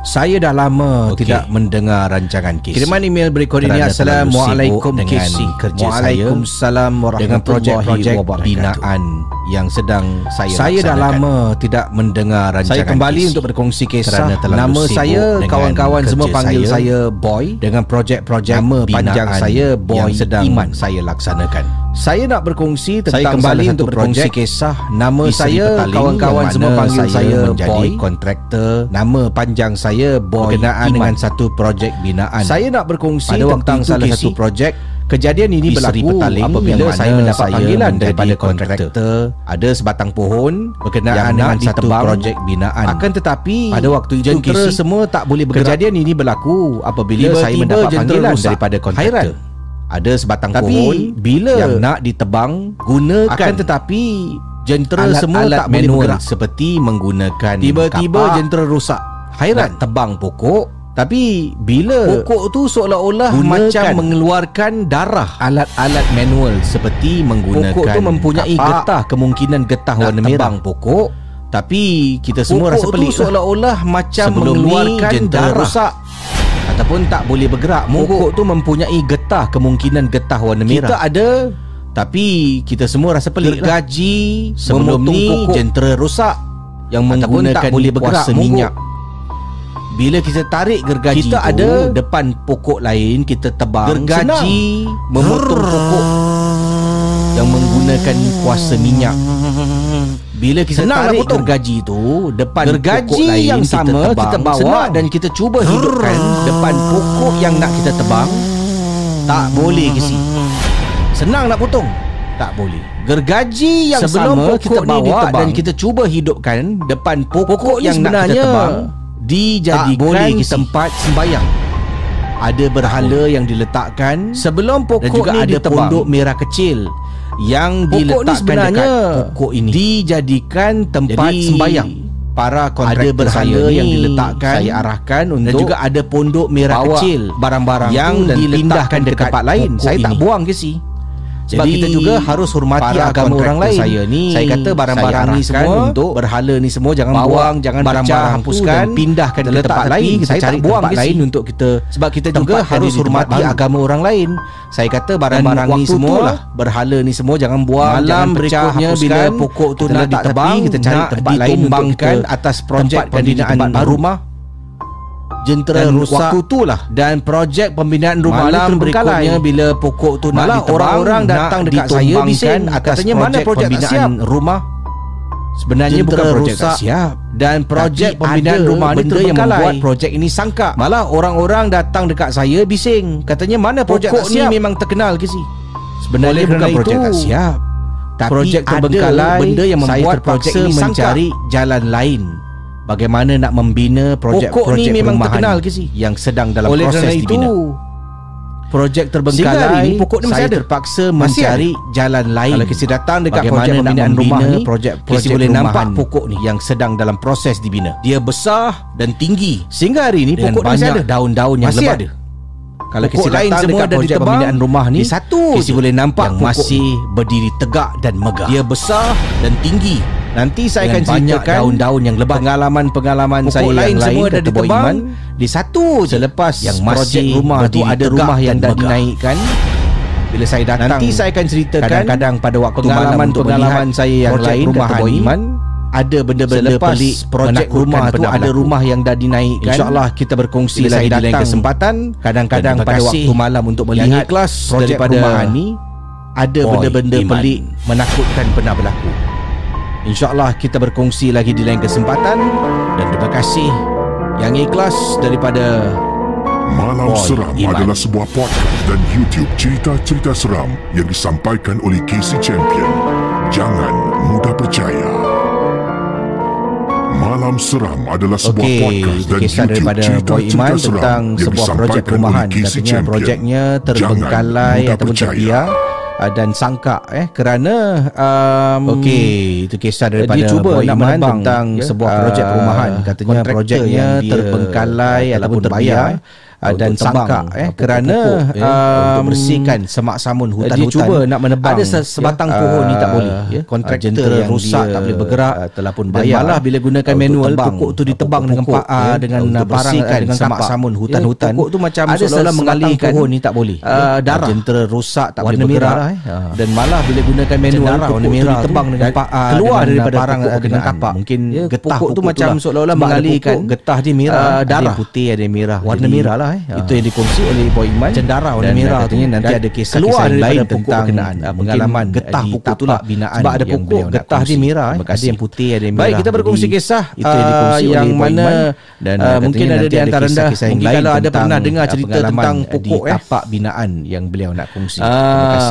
Saya dah lama tidak mendengar rancangan KC. Kiriman email berikut ini. Assalamualaikum KC. Waalaikumsalam warahmatullahi wabarakatuh. Dengan projek-projek binaan yang sedang saya dah lama tidak mendengar rancangan. Saya kembali KC untuk berkongsi kisah. Nama saya, kawan-kawan semua panggil saya Boy. Dengan projek-projek panjang saya Boy yang sedang Iman saya laksanakan. Saya nak berkongsi tentang saya kembali untuk berkongsi kisah. Nama saya, kawan-kawan semua panggil saya menjadi kontraktor. Nama panjang saya Boy berkenaan dengan satu projek binaan. Saya nak berkongsi tentang salah satu projek. Kejadian ini berlaku apabila saya mendapat panggilan daripada kontraktor. Ada sebatang pohon berkenaan dengan satu projek binaan. Akan tetapi pada waktu itu jentera semua tak boleh bergerak. Kejadian ini berlaku apabila saya mendapat panggilan daripada kontraktor. Ada sebatang pohon bila yang nak ditebang, gunakan. Akan tetapi jentera semua tak boleh bergerak, seperti menggunakan tiba-tiba jentera rosak. Hairan tebang pokok, tapi bila pokok tu seolah-olah macam mengeluarkan darah. Alat-alat manual seperti menggunakan pokok tu mempunyai getah, kemungkinan getah warna merah pokok. Tapi kita semua rasa pelik. Pokok tu seolah-olah macam mengeluarkan darah rosak ataupun tak boleh bergerak. Pokok tu mempunyai getah, kemungkinan getah warna merah. Kita ada, tapi kita semua rasa pelik. Gergaji sebelum ni jentera rosak yang menggunakan tak boleh bergerak minyak. Bila kita tarik gergaji kita tu, ada depan pokok lain kita tebang. Gergaji memotong pokok yang menggunakan kuasa minyak. Bila kita tarik gergaji tu depan pokok lain yang sama kita bawa dan kita cuba hidupkan depan pokok yang nak kita tebang, tak boleh ke si. Senang nak potong, tak boleh. Gergaji yang sebelum sama kita bawa dan kita cuba hidupkan depan pokok yang nak kita tebang, dijadikan tempat sembayang. Ada berhala yang diletakkan sebelum pokok juga ni ada ditebang. Pondok merah kecil yang pokok diletakkan dekat pokok ini dijadikan tempat sembayang. para kontraktor berhala yang diletakkan, saya arahkan untuk, dan juga ada pondok merah kecil barang-barang yang diletakkan ke tempat lain. Saya tak buang ke si. Sebab jadi, kita juga harus hormati agama orang lain. Saya kata barang-barang ni semua untuk berhala ni semua jangan buang, jangan barang-barang hapuskan, pindahkan ke tempat lain. Saya tak buang tempat lain untuk kita, sebab kita juga harus hormati agama orang lain. Saya kata barang-barang ni semua, berhala ni semua jangan buang, jangan pecah, bila pokok tu nak ditebang, kita cari tempat lain untuk kita atas projek pembinaan rumah. Jentera rusak waktu tu lah, dan projek pembinaan rumah malam berikutnya bila pokok tu malah nak ditebang, orang-orang datang dekat saya bising, katanya mana projek pembinaan rumah. Sebenarnya bukan projek tak siap, dan projek pembinaan rumah ni benda yang membuat projek ini sangka. Malah orang-orang datang dekat saya bising, katanya mana projek tak siap. Ni memang terkenal ke si. Sebenarnya bukan projek tak siap, tapi projek terbengkalai, benda yang membuat projek ini mencari jalan lain. Bagaimana nak membina projek-projek perumahan yang sedang dalam proses dibina. Projek terbengkalai, pokok ni masih ada, terpaksa mencari jalan lain. Kalau kita datang dekat projek pembinaan rumah ni, projek boleh nampak pokok ni yang sedang dalam proses dibina. Dia besar dan tinggi sehingga hari ni pokok ni masih ada daun-daun yang lebat. Kalau kita datang semua dekat projek pembinaan rumah ni, satu kita boleh nampak yang masih berdiri tegak dan megah. Dia besar dan tinggi. Nanti saya akan ceritakan daun-daun yang lebat, pengalaman saya yang lain kata Boy Iman. Di satu selepas yang masih rumah tu ada rumah yang dah dinaikkan. Bila saya datang, nanti saya akan ceritakan kadang-kadang pada waktu pengalaman saya yang lain kata Boy Iman. Ada benda-benda pelik projek rumah tu, ada rumah yang dah dinaikkan. InsyaAllah kita berkongsi lagi di lain kesempatan. Kadang-kadang pada waktu malam untuk melihat kelas projek perumahan ni, ada benda-benda pelik menakutkan pernah berlaku. InsyaAllah kita berkongsi lagi di lain kesempatan. Dan terima kasih yang ikhlas daripada Malam Seram adalah sebuah podcast dan YouTube cerita-cerita seram yang disampaikan oleh Casey Champion. Jangan mudah percaya. Malam Seram adalah sebuah podcast dan YouTube cerita-cerita seram tentang sebuah projek perumahan. Katanya projeknya terbengkalai ataupun terbiar dan sangka kerana itu kisah daripada cuba nak menebang tentang sebuah projek perumahan. Katanya projeknya terbengkalai ataupun terbiar dan sangka kerana untuk bersihkan semak samun hutan-hutan. Dia cuba nak menebang, ada sebatang pohon ni tak boleh, kontraktor yang rusak tak boleh bergerak, telah pun bayar. Malah bila gunakan manual, pokok tu ditebang dengan parang dengan semak samun hutan-hutan. Pokok tu macam seolah-olah mengalihkan pohon ni tak boleh. Darah jentera rusak tak boleh bergerak, dan malah bila gunakan manual, pokok tu ditebang dengan keluar daripada parang dengan kapak. Mungkin getah pokok tu macam seolah-olah mengalihkan, getah dia merah, darah putih, ada merah, warna merah lah. Itu yang dikongsi oleh Boy Iman, cendara warna merah. Katanya nanti ada kisah-kisah lain tentang pengalaman getah pokok tu lah, binaan. Sebab ada pokok getah dia merah, ada yang putih, ada yang merah. Baik, kita berkongsi kisah itu yang dikongsi oleh Boy Iman. Dan mungkin ada di antara anda mungkin kalau ada pernah dengar cerita tentang pokok tapak binaan yang beliau nak kongsi.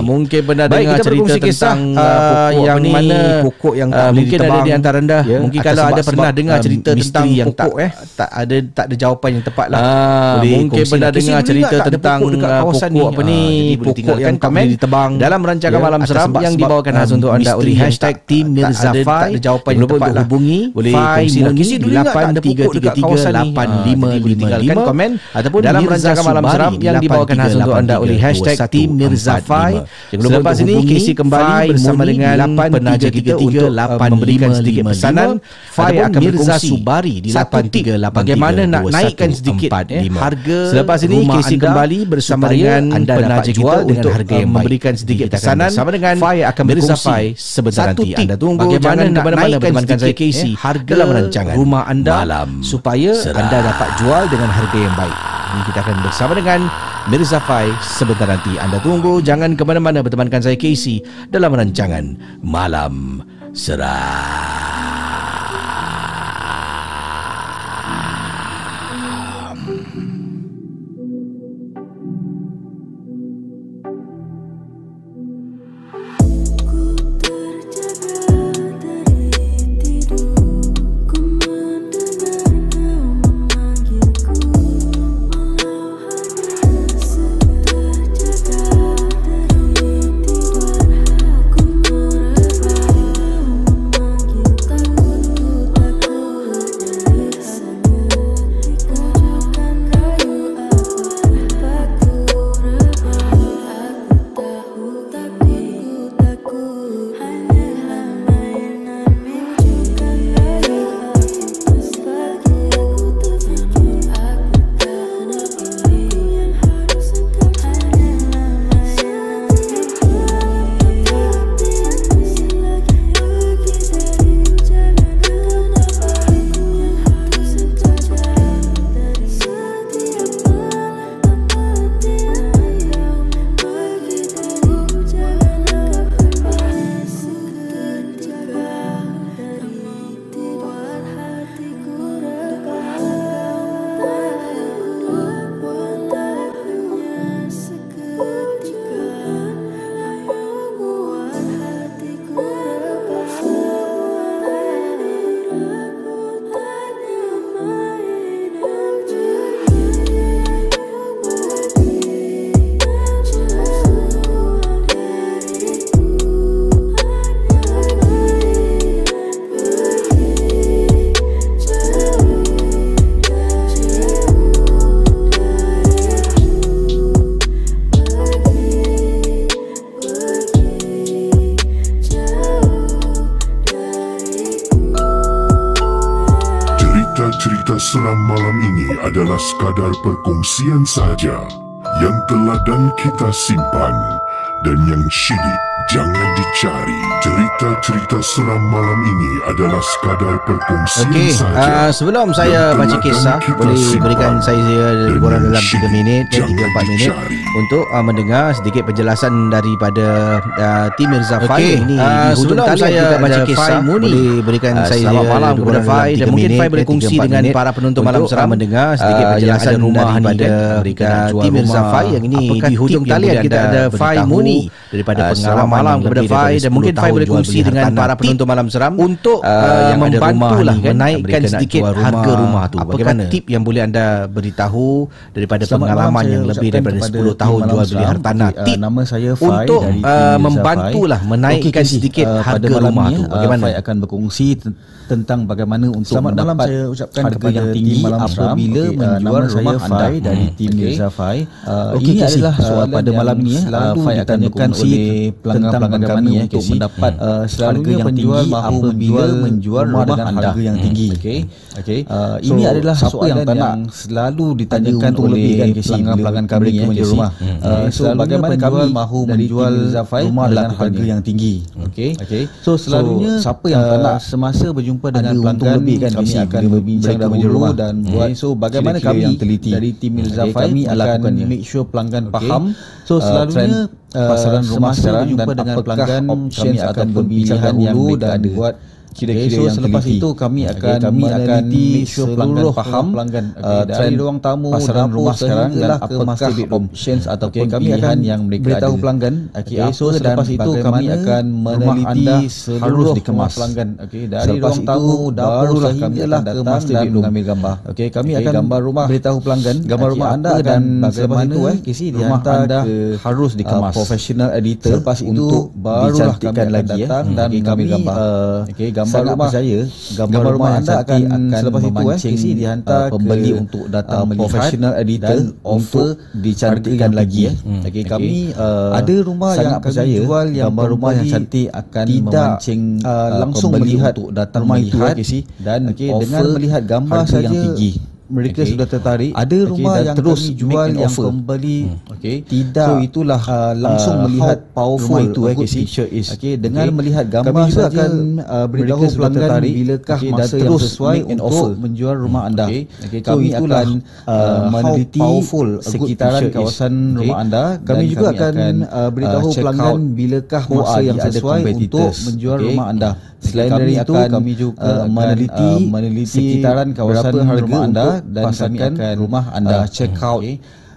Mungkin pernah dengar cerita tentang pokok yang mana pokok yang mungkin ada di antara anda. Mungkin kalau ada pernah dengar cerita tentang pokok tak ada jawapan yang tepat lah. Mungkin pernah dengar cerita tentang pokok apa ni, pokok yang tak boleh ditebang dalam rancangan Malam Seram yang dibawakan khas untuk anda oleh #Team Mirzafai. Tak ada jawapan yang tepat lah. Hubungi boleh kongsi lagi 83338555, komen ataupun dalam rancangan Malam Seram yang dibawakan khas untuk anda oleh #Team Mirzafai. Selepas ini Casey kembali bersama dengan penaja kita untuk memberikan sedikit pesanan. Fai akan berkongsi di 8383 bagaimana nak naikkan sedikit harga. Selepas ini Casey kembali bersama dengan penaja kita untuk harga yang memberikan sedikit pesanan. Bersama dengan Fai akan berkongsi sebentar nanti. Anda tunggu bagaimana nak naikkan sedikit Casey harga dalam rancangan rumah anda supaya anda dapat jual dengan harga yang baik. Ini kita akan bersama dengan Mirzafai sebentar nanti. Anda tunggu, jangan ke mana-mana, bertemankan saya Casey dalam rancangan Malam Seram. Cerita-cerita seram malam ini adalah sekadar perkongsian sahaja yang telah dan kita simpan, dan yang syilid jangan dicari. Cerita-cerita seram malam ini adalah sekadar perkongsian sahaja. Sebelum saya baca kisah, boleh berikan saya kurang dalam 3 minit dan 3-4 minit untuk mendengar sedikit penjelasan daripada tim Mirza Fai. Ini di hujung talian saya kita baca kisah, boleh berikan saya selamat malam kepada Fai, dan mungkin Fai boleh kongsi dengan para penonton malam seram mendengar sedikit penjelasan daripada tim Mirza Fai yang ini di hujung talian kita ada Fai Muni daripada pengalaman malam kepada Fai, dan mungkin Fai boleh kongsi dengan para penonton malam seram untuk membantulah menaikkan sedikit harga rumah tu. Bagaimana tip yang boleh anda beritahu daripada pengalaman yang lebih daripada 10 tahun jual beli hartanah, tip nama saya Fai untuk membantulah menaikkan sedikit harga rumah tu. Bagaimana Fai akan berkongsi tentang bagaimana untuk selamat mendapat malam saya ucapkan harga yang tinggi apabila menjual rumah anda dari tim Mirza Fai. Ini adalah pada malam ni Fai akan berkongsi pelanggan-pelanggan kami untuk mendapat harga yang tinggi apabila menjual rumah dengan harga yang tinggi. Ini adalah soalan yang selalu ditanyakan oleh pelanggan-pelanggan kami yang menjual rumah. So bagaimana kami mahu menjual rumah dengan harga yang tinggi. So selalunya siapa yang tak nak semasa berjumpa dengan pelanggan kami akan berbincang dahulu dan buat so bagaimana kami yang teliti dari tim Mirza Fai kami akan make sure pelanggan faham. So selalunya pasaran rumah sekarang dan dengan pelanggan kami akan berbincang dahulu dan buat kira-kira yang selepas teliti. Itu kami akan meneliti seluruh faham dari ruang tamu pasaran rumah sekarang dan apakah options ataupun kami akan yang mereka beritahu pelanggan. So selepas itu kami akan meneliti seluruh pelanggan dari ruang tamu barulah kami akan datang dan mengambil gambar. Kami akan gambar rumah beritahu pelanggan gambar rumah anda dan selepas itu rumah anda harus dikemas professional editor selepas itu barulah kami akan datang dan mengambil gambar. Sangat percaya gambar rumah anda akan selepas itu dihantar pembeli untuk datang melihat professional editor offer dicantikkan lagi. Kami ada rumah yang percaya jual yang gambar rumah yang cantik akan memancing langsung melihat untuk datang melihat dan dengan melihat gambar saja yang tinggi mereka sudah tertarik. Ada rumah yang terus jual yang pembeli tidak so itulah langsung melihat powerful itu picture is dengan melihat gambar saja akan beritahu pelanggan bilakah masa yang sesuai untuk menjual rumah anda. Kami akan meneliti sekitaran kawasan rumah anda. Kami juga akan beritahu pelanggan bilakah masa yang sesuai untuk menjual rumah anda. Selain dari itu kami juga meneliti sekitaran kawasan rumah anda dan kami akan rumah anda check out.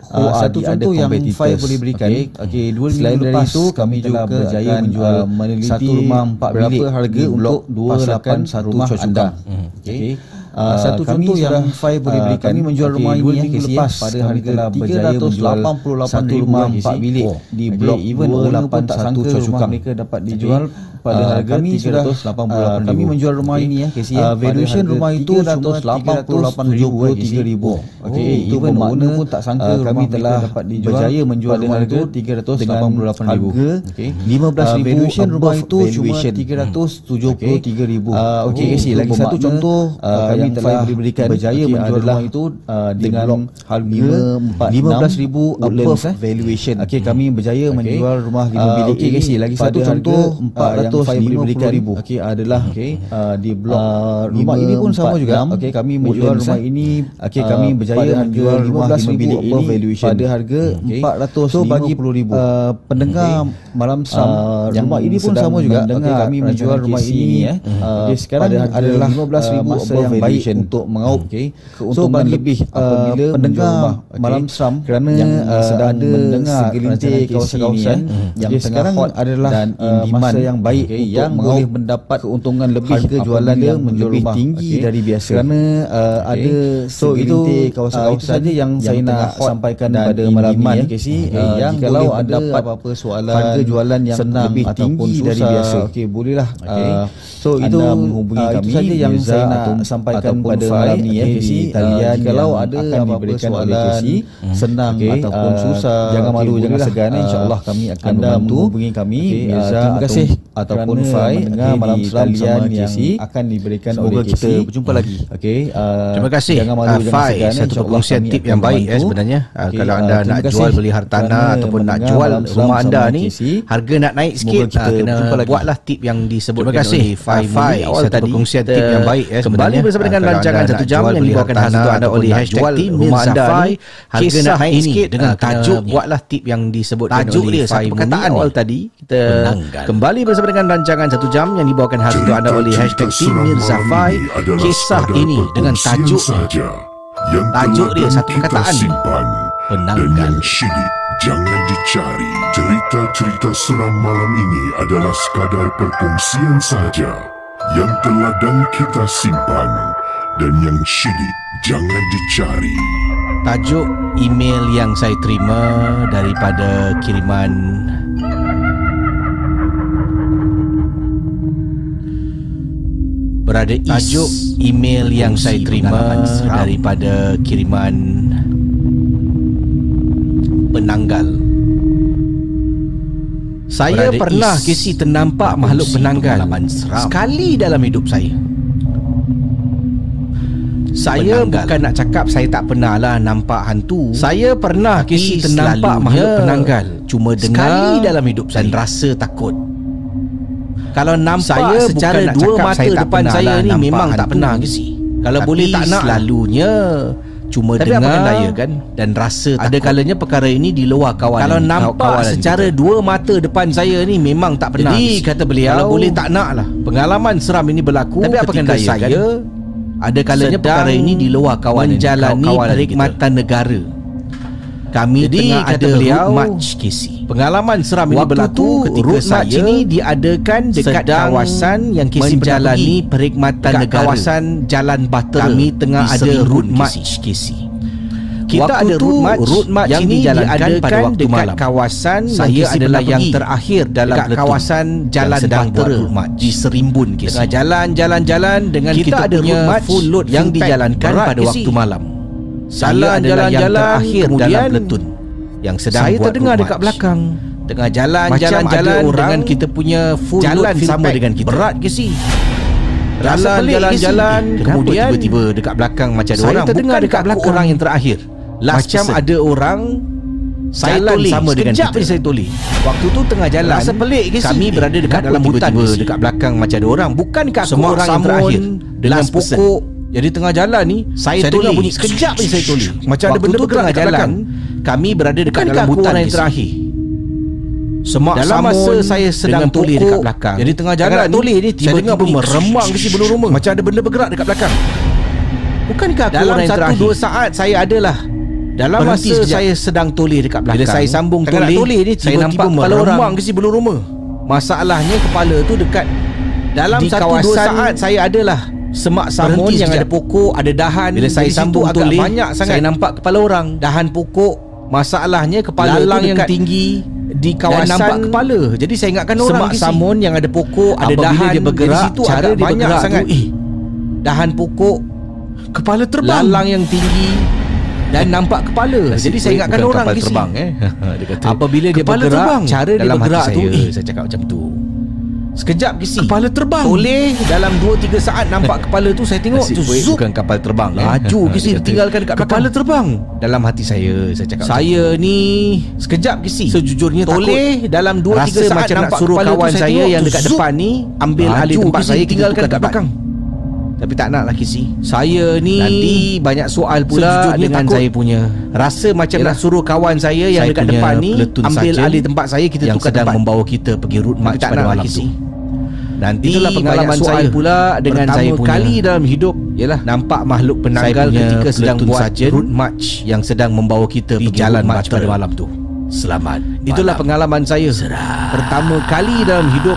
Satu contoh yang Fai boleh berikan. Selain dari itu kami juga berjaya menjual satu rumah 4 bilik harga untuk 281 rumah anda. Satu contoh yang Fai boleh berikan, kami menjual rumah ini lepas pada harga 388 satu rumah 4 bilik di blok 281 rumah mereka dapat dijual pada harga 388,000. Kami menjual rumah ini valuation rumah itu 388,000. Even owner pun tak sangka kami telah dapat dijual menjual dengan harga 388,000. 15,000 valuation rumah itu cuma 373,000. Lagi satu contoh kami telah berikan berjaya menjual rumah itu dengan harga 15,000 above valuation. Kami berjaya menjual rumah 5 bilik. Lagi satu contoh 450,000 adalah di blok rumah ini pun sama juga. Kami menjual rumah ini kami berjaya menjual rumah 5 bilik ini pada harga 450,000. Pendengar malam seram yang rumah ini pun sama juga. Kami menjual rumah ini sekarang adalah 15,000 masa yang baik untuk mengaup keuntungan lebih apabila pendengar malam seram kerana yang sedang mendengar segelintir kawasan-kawasan yang sekarang adalah dan masa yang baik yang boleh mendapat keuntungan lebih harga jualan yang lebih tinggi dari biasa kerana ada segelintir kawasan-kawasan saja yang saya nak sampaikan pada malam ini yang kalau ada apa-apa soalan harga jualan yang lebih tinggi dari biasa bolehlah so itu menghubungi kami saja yang saya nak sampaikan pada malam ni talian kalau ada apa-apa soalan senang ataupun susah jangan malu jangan segan insyaallah kami akan membantu menghubungi kami terima kasih ataupun Fai mendengar malam seram yang akan diberikan oleh KC. Kita berjumpa lagi. Okey. Terima kasih Fai, satu perkongsian tip yang baik sebenarnya. Kalau anda nak jual beli hartanah ataupun nak jual rumah anda ni, harga nak naik sikit, kena buatlah tip yang disebut. Terima kasih Fai, satu perkongsian tip yang baik kembali bersama dengan rancangan 1 jam yang dibawakan khas untuk anda oleh #team rumah anda ni. Harga nak naik sikit dengan tajuk, buatlah tip yang disebut. Tajuk dia satu perkataan awal tadi. Kita kembali bersama dengan rancangan 1 jam yang dibawakan khas untuk anda oleh #team Mirza Fai. Kisah ini dengan tajuk dia satu perkataan, penanggal. Dan yang syilid jangan dicari. Cerita-cerita seram malam ini adalah sekadar perkongsian sahaja yang teladan kita simpan, dan yang syilid jangan dicari. Tajuk email yang saya terima daripada kiriman Berada Is. Tajuk email yang saya terima daripada kiriman penanggal. Saya Berada pernah kisi ternampak makhluk penanggal sekali dalam hidup saya. Saya bukan nak cakap saya tak pernah lah nampak hantu. Saya pernah kisi ternampak makhluk penanggal, cuma dengar sekali dalam hidup saya dan rasa takut. Kalau nampak saya secara dua mata depan saya ni memang tak pernah kisi. Kalau boleh tak nak selalunya cuma tapi dengar daya kan, dan rasa takut. Ada kalanya perkara ini di luar kawalan. Kalau nampak secara dua mata depan saya ni memang tak pernah. Jadi kata beliau, kalau boleh tak nak lah pengalaman seram ini berlaku. Tapi apa ketika saya kan? Ada kalanya perkara ini di luar kawalan, menjalani perkhidmatan negara. Kami jadi, tengah ada road march KC. Pengalaman seram ini berlaku ketika saya ini diadakan dekat kawasan yang KC menjalani perkhidmatan negara. Kawasan Jalan Bahtera. Kami tengah ada road march KC. Kita ada road march yang ini dijalankan pada waktu malam. Kawasan saya adalah yang terakhir dalam kawasan Jalan Bahtera di Serimbun KC. Tengah jalan-jalan dengan kita ada road march full load yang dijalankan pada waktu malam. Saya adalah yang terakhir dalam platoon yang sedang saya terdengar dekat belakang tengah jalan-jalan dengan kita punya full jalan sama dengan kita. Berat ke si? Jalan-jalan kemudian tiba-tiba dekat belakang macam ada orang. Saya terdengar dekat belakang orang yang terakhir. Macam ada orang jalan sama dengan kita. Saya toleh. Waktu tu tengah jalan. Rasa pelik ke si? Kami berada dekat dalam hutan. Dekat belakang macam ada orang. Bukankah aku orang yang terakhir dengan pokok? Jadi tengah jalan ni saya dengar bunyi sekejap ni saya toleh. Macam ada benda bergerak dekat jalan. Kami berada dekat dalam hutan yang terakhir. Semak dalam masa saya sedang toleh dekat belakang. Jadi tengah jalan toleh ni tiba-tiba meremang ke si bulu roma. Macam ada benda bergerak dekat belakang. Bukankah aku dalam orang yang terakhir? Dalam 1-2 saat saya adalah dalam masa saya sedang toleh dekat belakang. Bila saya sambung toleh ni saya nampak kepala orang ke si bulu roma. Masalahnya kepala tu dekat dalam 1-2 saat saya adalah semak samun yang ada pokok, ada dahan. Bila saya sambung toleh banyak sangat, saya nampak kepala orang, dahan pokok. Masalahnya kepala lalang yang tinggi di kawasan dan nampak kepala. Jadi saya ingatkan orang semak samun yang ada pokok, ada dahan dia bergerak, situ cara dia banyak sangat tu, dahan pokok, kepala terbang, lalang yang tinggi dan nampak kepala. Jadi saya ingatkan orang kapal terbang dia kata, apabila dia bergerak terbang, cara dia bergerak tu saya cakap macam tu. Sekejap kisi kepala terbang. Toleh dalam 2-3 saat nampak kepala tu. Saya tengok tu bukan kapal terbang. Laju kisi tinggalkan dekat kepala terbang. Dalam hati saya cakap saya ni sekejap kisi sejujurnya toleh dalam 2-3 saat nampak suruh kawan saya yang dekat depan ni ambil alih tempat saya, tinggalkan dekat belakang. Tapi tak nak lah kisi. Saya ni nanti banyak soal pula dengan saya punya. Rasa macam nak suruh kawan saya yang dekat depan ni ambil alih tempat saya, kita tukar tempat, membawa kita pergi road march pada malam tu. Nanti itulah pengalaman saya pula dengan saya punya kali dalam hidup ialah nampak makhluk penanggal ketika sedang buat road march yang sedang membawa kita pergi jalan march pada malam tu. Selamat. Itulah pengalaman saya pertama kali dalam hidup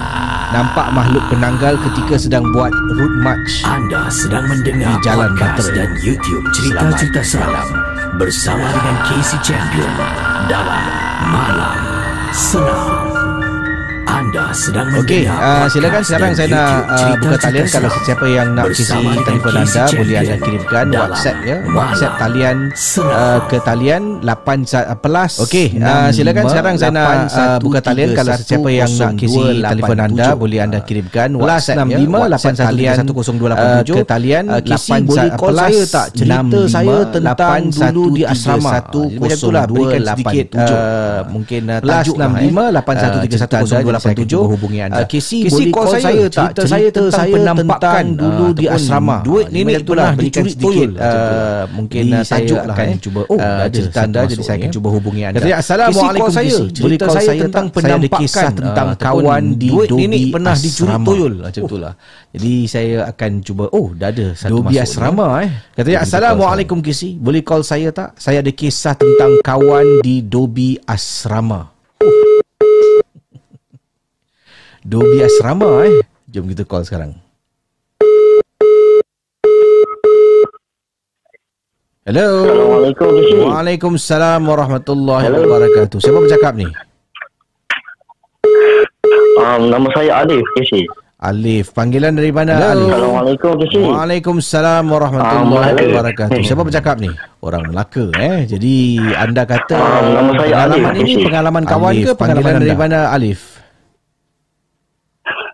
nampak makhluk penanggal ketika sedang buat road march. Anda sedang mendengar di Jalan podcast dan YouTube cerita-cerita seram bersama dengan KC Champion dalam Malam Seram. Anda sedang Okey, silakan sekarang saya nak buka talian. Kalau sesiapa yang nak kisi telefon anda, boleh anda kirimkan WhatsApp ya. WhatsApp talian ke talian 8 plus. Okey, silakan sekarang saya nak buka talian. Kalau sesiapa yang nak kisi telefon anda, boleh anda kirimkan WhatsApp 65 talian 10287 ke talian kisi. Boleh call saya tak? Cerita saya tentang dulu di asrama. Macam itulah, berikan sedikit mungkin tajuk 65 8131 saya cuba hubungi anda. Kisi boleh call saya tak? Cerita saya tentang penampakan dulu di asrama. Duit nenek pernah berikan sedikit mungkin tajuk akan cuba cerita anda, jadi saya akan cuba hubungi anda. Assalamualaikum Kisi. Cerita saya tentang penampakan tentang kawan di Dobi pernah dicuri tuyul. Macam itulah. Jadi saya akan cuba dah ada satu Dobi asrama Katanya Assalamualaikum Kisi. Boleh call saya tak? Saya ada kisah tentang kawan di Dobi asrama. Dobi asrama Jom kita call sekarang. Hello. Assalamualaikum. Waalaikumsalam warahmatullahi wabarakatuh. Siapa bercakap ni? Nama saya Alif, Kisi. Alif. Panggilan dari mana, Alif? Assalamualaikum, Kisi. Waalaikumsalam warahmatullahi wabarakatuh. Siapa bercakap ni? Orang Melaka Jadi anda kata nama saya pengalaman Alif, ini Kisi. pengalaman kawan Alif, ke pengalaman dari mana, Alif?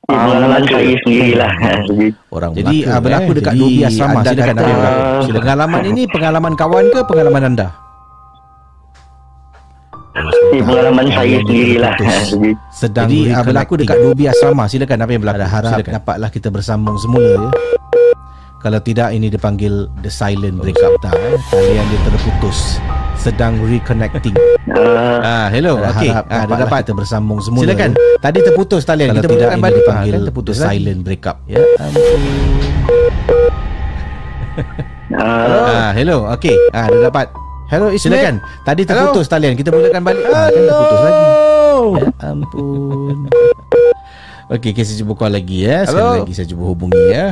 Pengalaman saya sendirilah. Orang jadi berlaku dekat Dobi asrama. Silakan apa yang berlaku. Pengalaman ini pengalaman kawan ke pengalaman anda? Pengalaman saya sendirilah. Jadi berlaku dekat Dobi asrama. Silakan apa yang berlaku. Harap dapatlah kita bersambung semula ya. Kalau tidak, ini dipanggil the silent breakup talian dia terputus, sedang reconnecting. Hello. Okey, dah dapat kita bersambung semula. Silakan. Tadi terputus talian. Kalau kita tidak, ini dipanggil the silent breakup. Ya ampun. Hello. Okey, dah dapat. Hello Ismail. Silakan. Tadi terputus talian. Kita mulakan balik. Kan terputus lagi. Ya ampun. Okey, saya cuba call lagi ya. Sekali lagi saya cuba hubungi ya.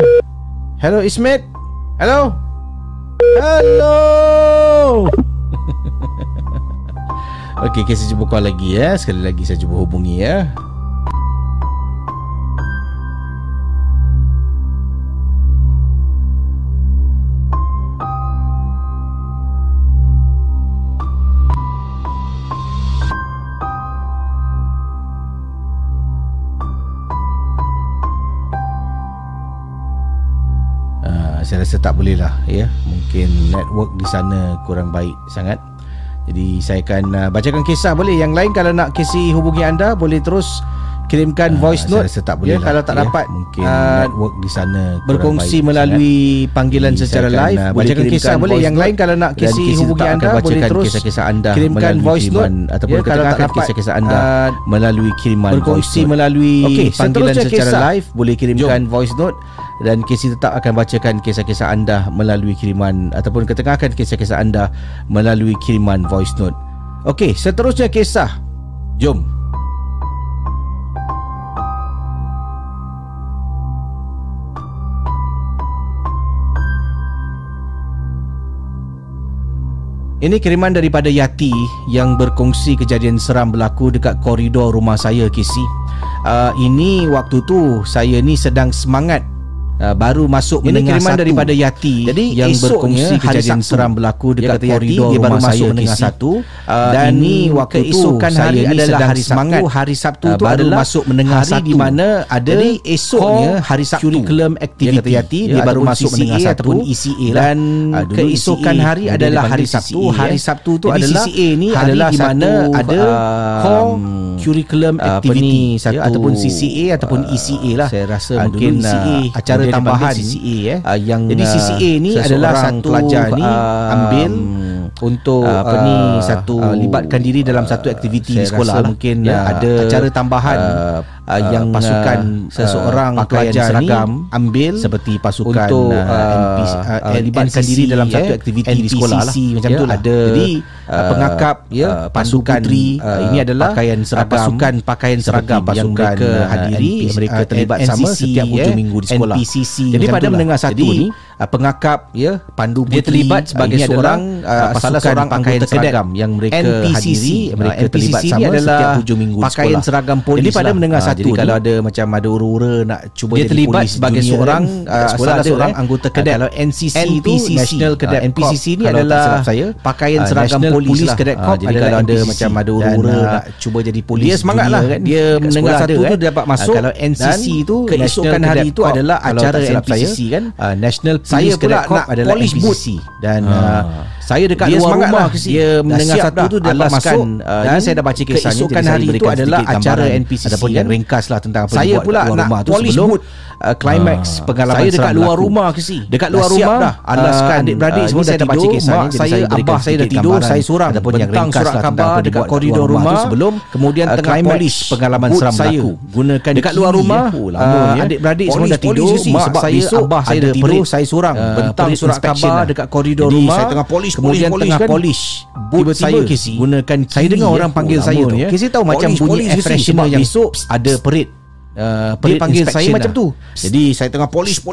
Hello Ismail. Hello. Okey, saya cuba call lagi ya. Sekali lagi saya cuba hubungi ya. Saya rasa tak boleh lah ya. Mungkin network di sana kurang baik sangat. Jadi saya akan bacakan kisah. Boleh yang lain kalau nak kisi hubungi anda, boleh terus kirimkan voice note. Saya rasa tak boleh lah, kalau tak dapat mungkin network di sana berkongsi melalui panggilan secara live. Bacakan kisah boleh yang lain kalau nak kisi hubungi anda, boleh terus kisah-kisah anda kirimkan voice note ataupun kalau tak dapat kisah-kisah anda melalui kiriman berkongsi melalui panggilan secara live, boleh kirimkan voice note dan Kisi tetap akan bacakan kisah-kisah anda melalui kiriman ataupun ketengahkan kisah-kisah anda melalui kiriman voice note. Okey, seterusnya kisah. Jom. Ini kiriman daripada Yati yang berkongsi kejadian seram berlaku dekat koridor rumah saya, Kisi. Ini waktu tu saya ni sedang semangat baru masuk menengah satu. Daripada Yati. Jadi yang berkongsi kejadian seram berlaku dekat koridor rumah saya, menengah satu. Dan ini waktu keesokan hari adalah hari Sabtu. Hari Sabtu tu baru masuk menengah satu, di mana ada jadi esoknya hari Sabtu curriculum activity Yati, dia baru masuk menengah satu ataupun ECA lah. Dan keesokan hari adalah hari Sabtu. Hari Sabtu tu adalah CCA ni adalah di mana ada curriculum activity ataupun CCA ataupun ECA lah. Saya rasa mungkin acara tambahan CCA yang jadi CCA ni adalah satu pelajar ni ambil untuk satu libatkan diri dalam satu aktiviti di sekolah. Mungkin ada acara tambahan yang pasukan seseorang pelajar seragam ambil seperti pasukan untuk libatkan diri dalam satu aktiviti di sekolah lah. Macam tu lah. Jadi pengakap pasukan putri ini adalah pakaian seragam, pasukan pakaian seragam yang mereka hadiri, mereka terlibat sama setiap hujung minggu di sekolah. NPCC. Jadi pada menengah satu ni pengakap ya, pandu putri. Dia terlibat sebagai seorang salah seorang pakaian seragam yang mereka hadiri. Mereka terlibat sama setiap hujung minggu pakaian sekolah. Seragam polis. Jadi pada menengah satu jadi kalau ada macam ada ura-ura nak cuba dia jadi terlibat polis sebagai seorang salah seorang anggota cadet. Kalau NCC itu National Cadet NPCC ni adalah pakaian seragam polis lah. Jadi kalau ada macam ada ura-ura nak cuba jadi polis, dia semangat lah. Dia menengah satu tu dia dapat masuk. Kalau NCC itu keesokan hari itu adalah acara NPCC kan. National Police Cadet Corps adalah NPCC. Dan saya dekat luar rumah, dia mendengar satu tu dia dapat masuk. Dan saya dah baca kisahnya. Keesokan hari itu adalah acara NPCC. Adapun yang ringkas lah tentang apa saya pula nak polish boot climax pengalaman saya dekat luar rumah dekat luar rumah dah alaskan adik-beradik semua dah baca kisahnya. Saya abah saya dah tidur, saya seorang adapun yang ringkas surat lah khabar dekat koridor rumah sebelum kemudian tengah polish pengalaman seram berlaku gunakan dekat luar rumah. Adik-beradik semua dah tidur sebab saya abah saya dah tidur, saya seorang bentang surat khabar dekat koridor rumah. Saya tengah polish kemudian tengah polish boot saya gunakan saya dengar orang panggil saya tu. Kesi tahu macam bunyi air freshener yang besok ada perit. Dia panggil saya macam tu. Jadi saya tengah polish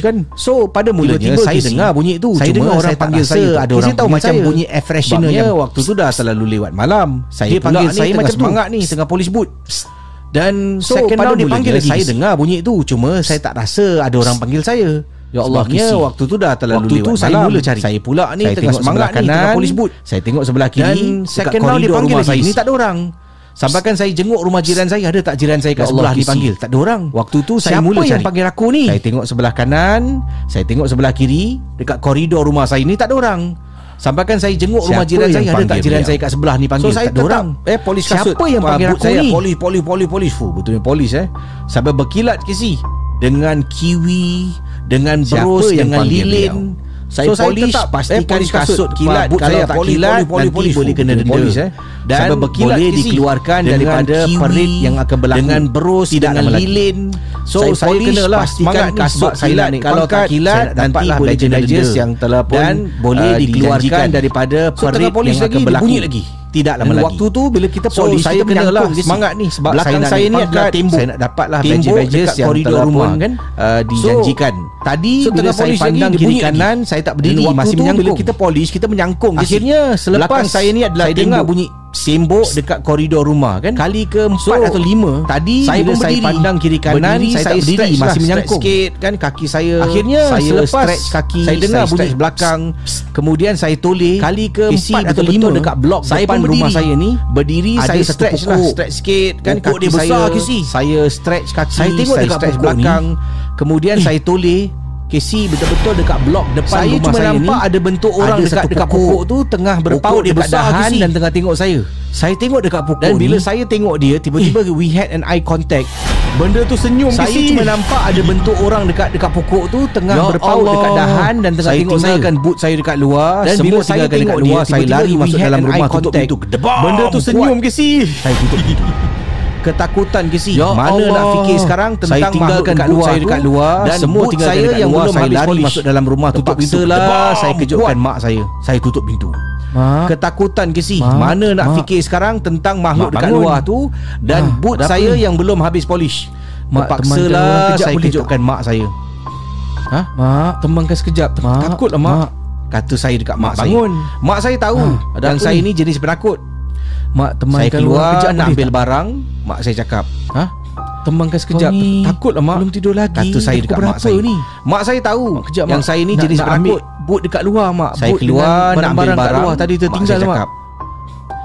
kan. So pada mulanya saya dengar bunyi tu. Saya dengar orang panggil saya. Ada orang tahu macam bunyi air freshener yang waktu tu dah selalu lewat malam. Dia panggil saya macam semangat ni tengah polish boot. Dan second pada dia panggil saya dengar bunyi tu. Cuma saya tak rasa ada orang panggil saya. Ya Allah, waktu tu dah terlalu lewat saya malam. Mula cari. Saya pula ni saya tengah semangat ni tengah polish boot. Saya tengok sebelah kiri. Dan second round dia panggil saya ni tak ada orang. Sampaikan saya jenguk rumah jiran saya, ada tak jiran saya kat sebelah dipanggil? Tak ada orang. Waktu tu saya mula cari. Siapa yang panggil aku ni? Saya tengok sebelah kanan, saya tengok sebelah kiri, dekat koridor rumah saya ni tak ada orang. Sampaikan saya jenguk rumah jiran saya, ada tak jiran saya kat sebelah ni panggil? So saya tak ada orang. Polis kasut. Siapa yang panggil aku ni? Polis. Betulnya polis Sampai berkilat kesi dengan kiwi, dengan bros, dengan lilin. Saya polish, pastikan kasut kilat. Kalau tak kilat nanti boleh kena denda. Dan boleh dikeluarkan daripada perit yang akan berlaku. Dengan bros, dengan lilin. So saya kenalah pastikan kasut kilat. Kalau tak kilat nanti boleh kena denda. Yang telah pun dan boleh dikeluarkan daripada perit yang akan berlaku. Tidak lama lagi. Waktu tu bila kita polish, saya kenalah semangat ni sebab belakang saya ni adalah tembok. Saya nak dapatlah badges yang koridor rumah kan dijanjikan. Tadi bila saya pandang kiri kanan, saya tak berdiri, masih menyangkung. Bila kita polish, kita menyangkung. Akhirnya selepas saya ni adalah saya dengar bunyi sembok dekat koridor rumah kan. Kali ke-4 atau 5 tadi saya bila saya pandang kiri kanan, saya tak berdiri, masih menyangkung sikit kan kaki saya. Akhirnya saya stretch kaki, saya dengar bunyi belakang. Kemudian saya toleh. Kali ke-4 atau 5 dekat blok depan rumah saya ni berdiri, saya stretch sikit kan. Kaki dia besar kisi. Saya stretch kaki, saya tengok dekat belakang. Kemudian saya toleh. Kesi betul-betul dekat blok depan saya rumah saya ni. Saya cuma nampak ada bentuk orang dekat pokok tu tengah berpaut dekat dahan dan tengah tengok saya. Saya tengok dekat pokok dan bila saya tengok dia, tiba-tiba we had an eye contact. Benda tu senyum. Saya cuma nampak ada bentuk orang dekat pokok tu tengah berpaut dekat dahan dan tengah tengok saya. Saya tinggalkan boot saya dekat luar. Dan bila saya tengok dia, saya lari masuk dalam rumah, tutup pintu. Benda tu senyum Kesi. Saya tutup pintu. Ketakutan Kesi. Mana Allah, nak fikir sekarang tentang saya tinggalkan boot saya dekat luar dan semua tinggal saya yang belum habis lari masuk dalam rumah, tutup pintu lah. Saya kejutkan mak saya. Saya tutup pintu. Ketakutan Kesi. Mana nak fikir sekarang tentang makhluk dekat luar tu dan boot saya yang belum habis polish. Terpaksalah saya kejutkan mak saya. Mak, temankan sekejap. Takutlah mak. Kata saya dekat mak saya. Mak saya tahu dan saya ni jenis penakut. Mak, temankan saya keluar nak ambil barang. Mak saya cakap, temankan sekejap. Takutlah mak, belum tidur lagi. Kata saya dekat mak saya ni. Mak saya tahu yang saya ni jenis penakut. Boot dekat luar mak. Saya keluar nak ambil barang kat luar. Tadi tertinggal mak.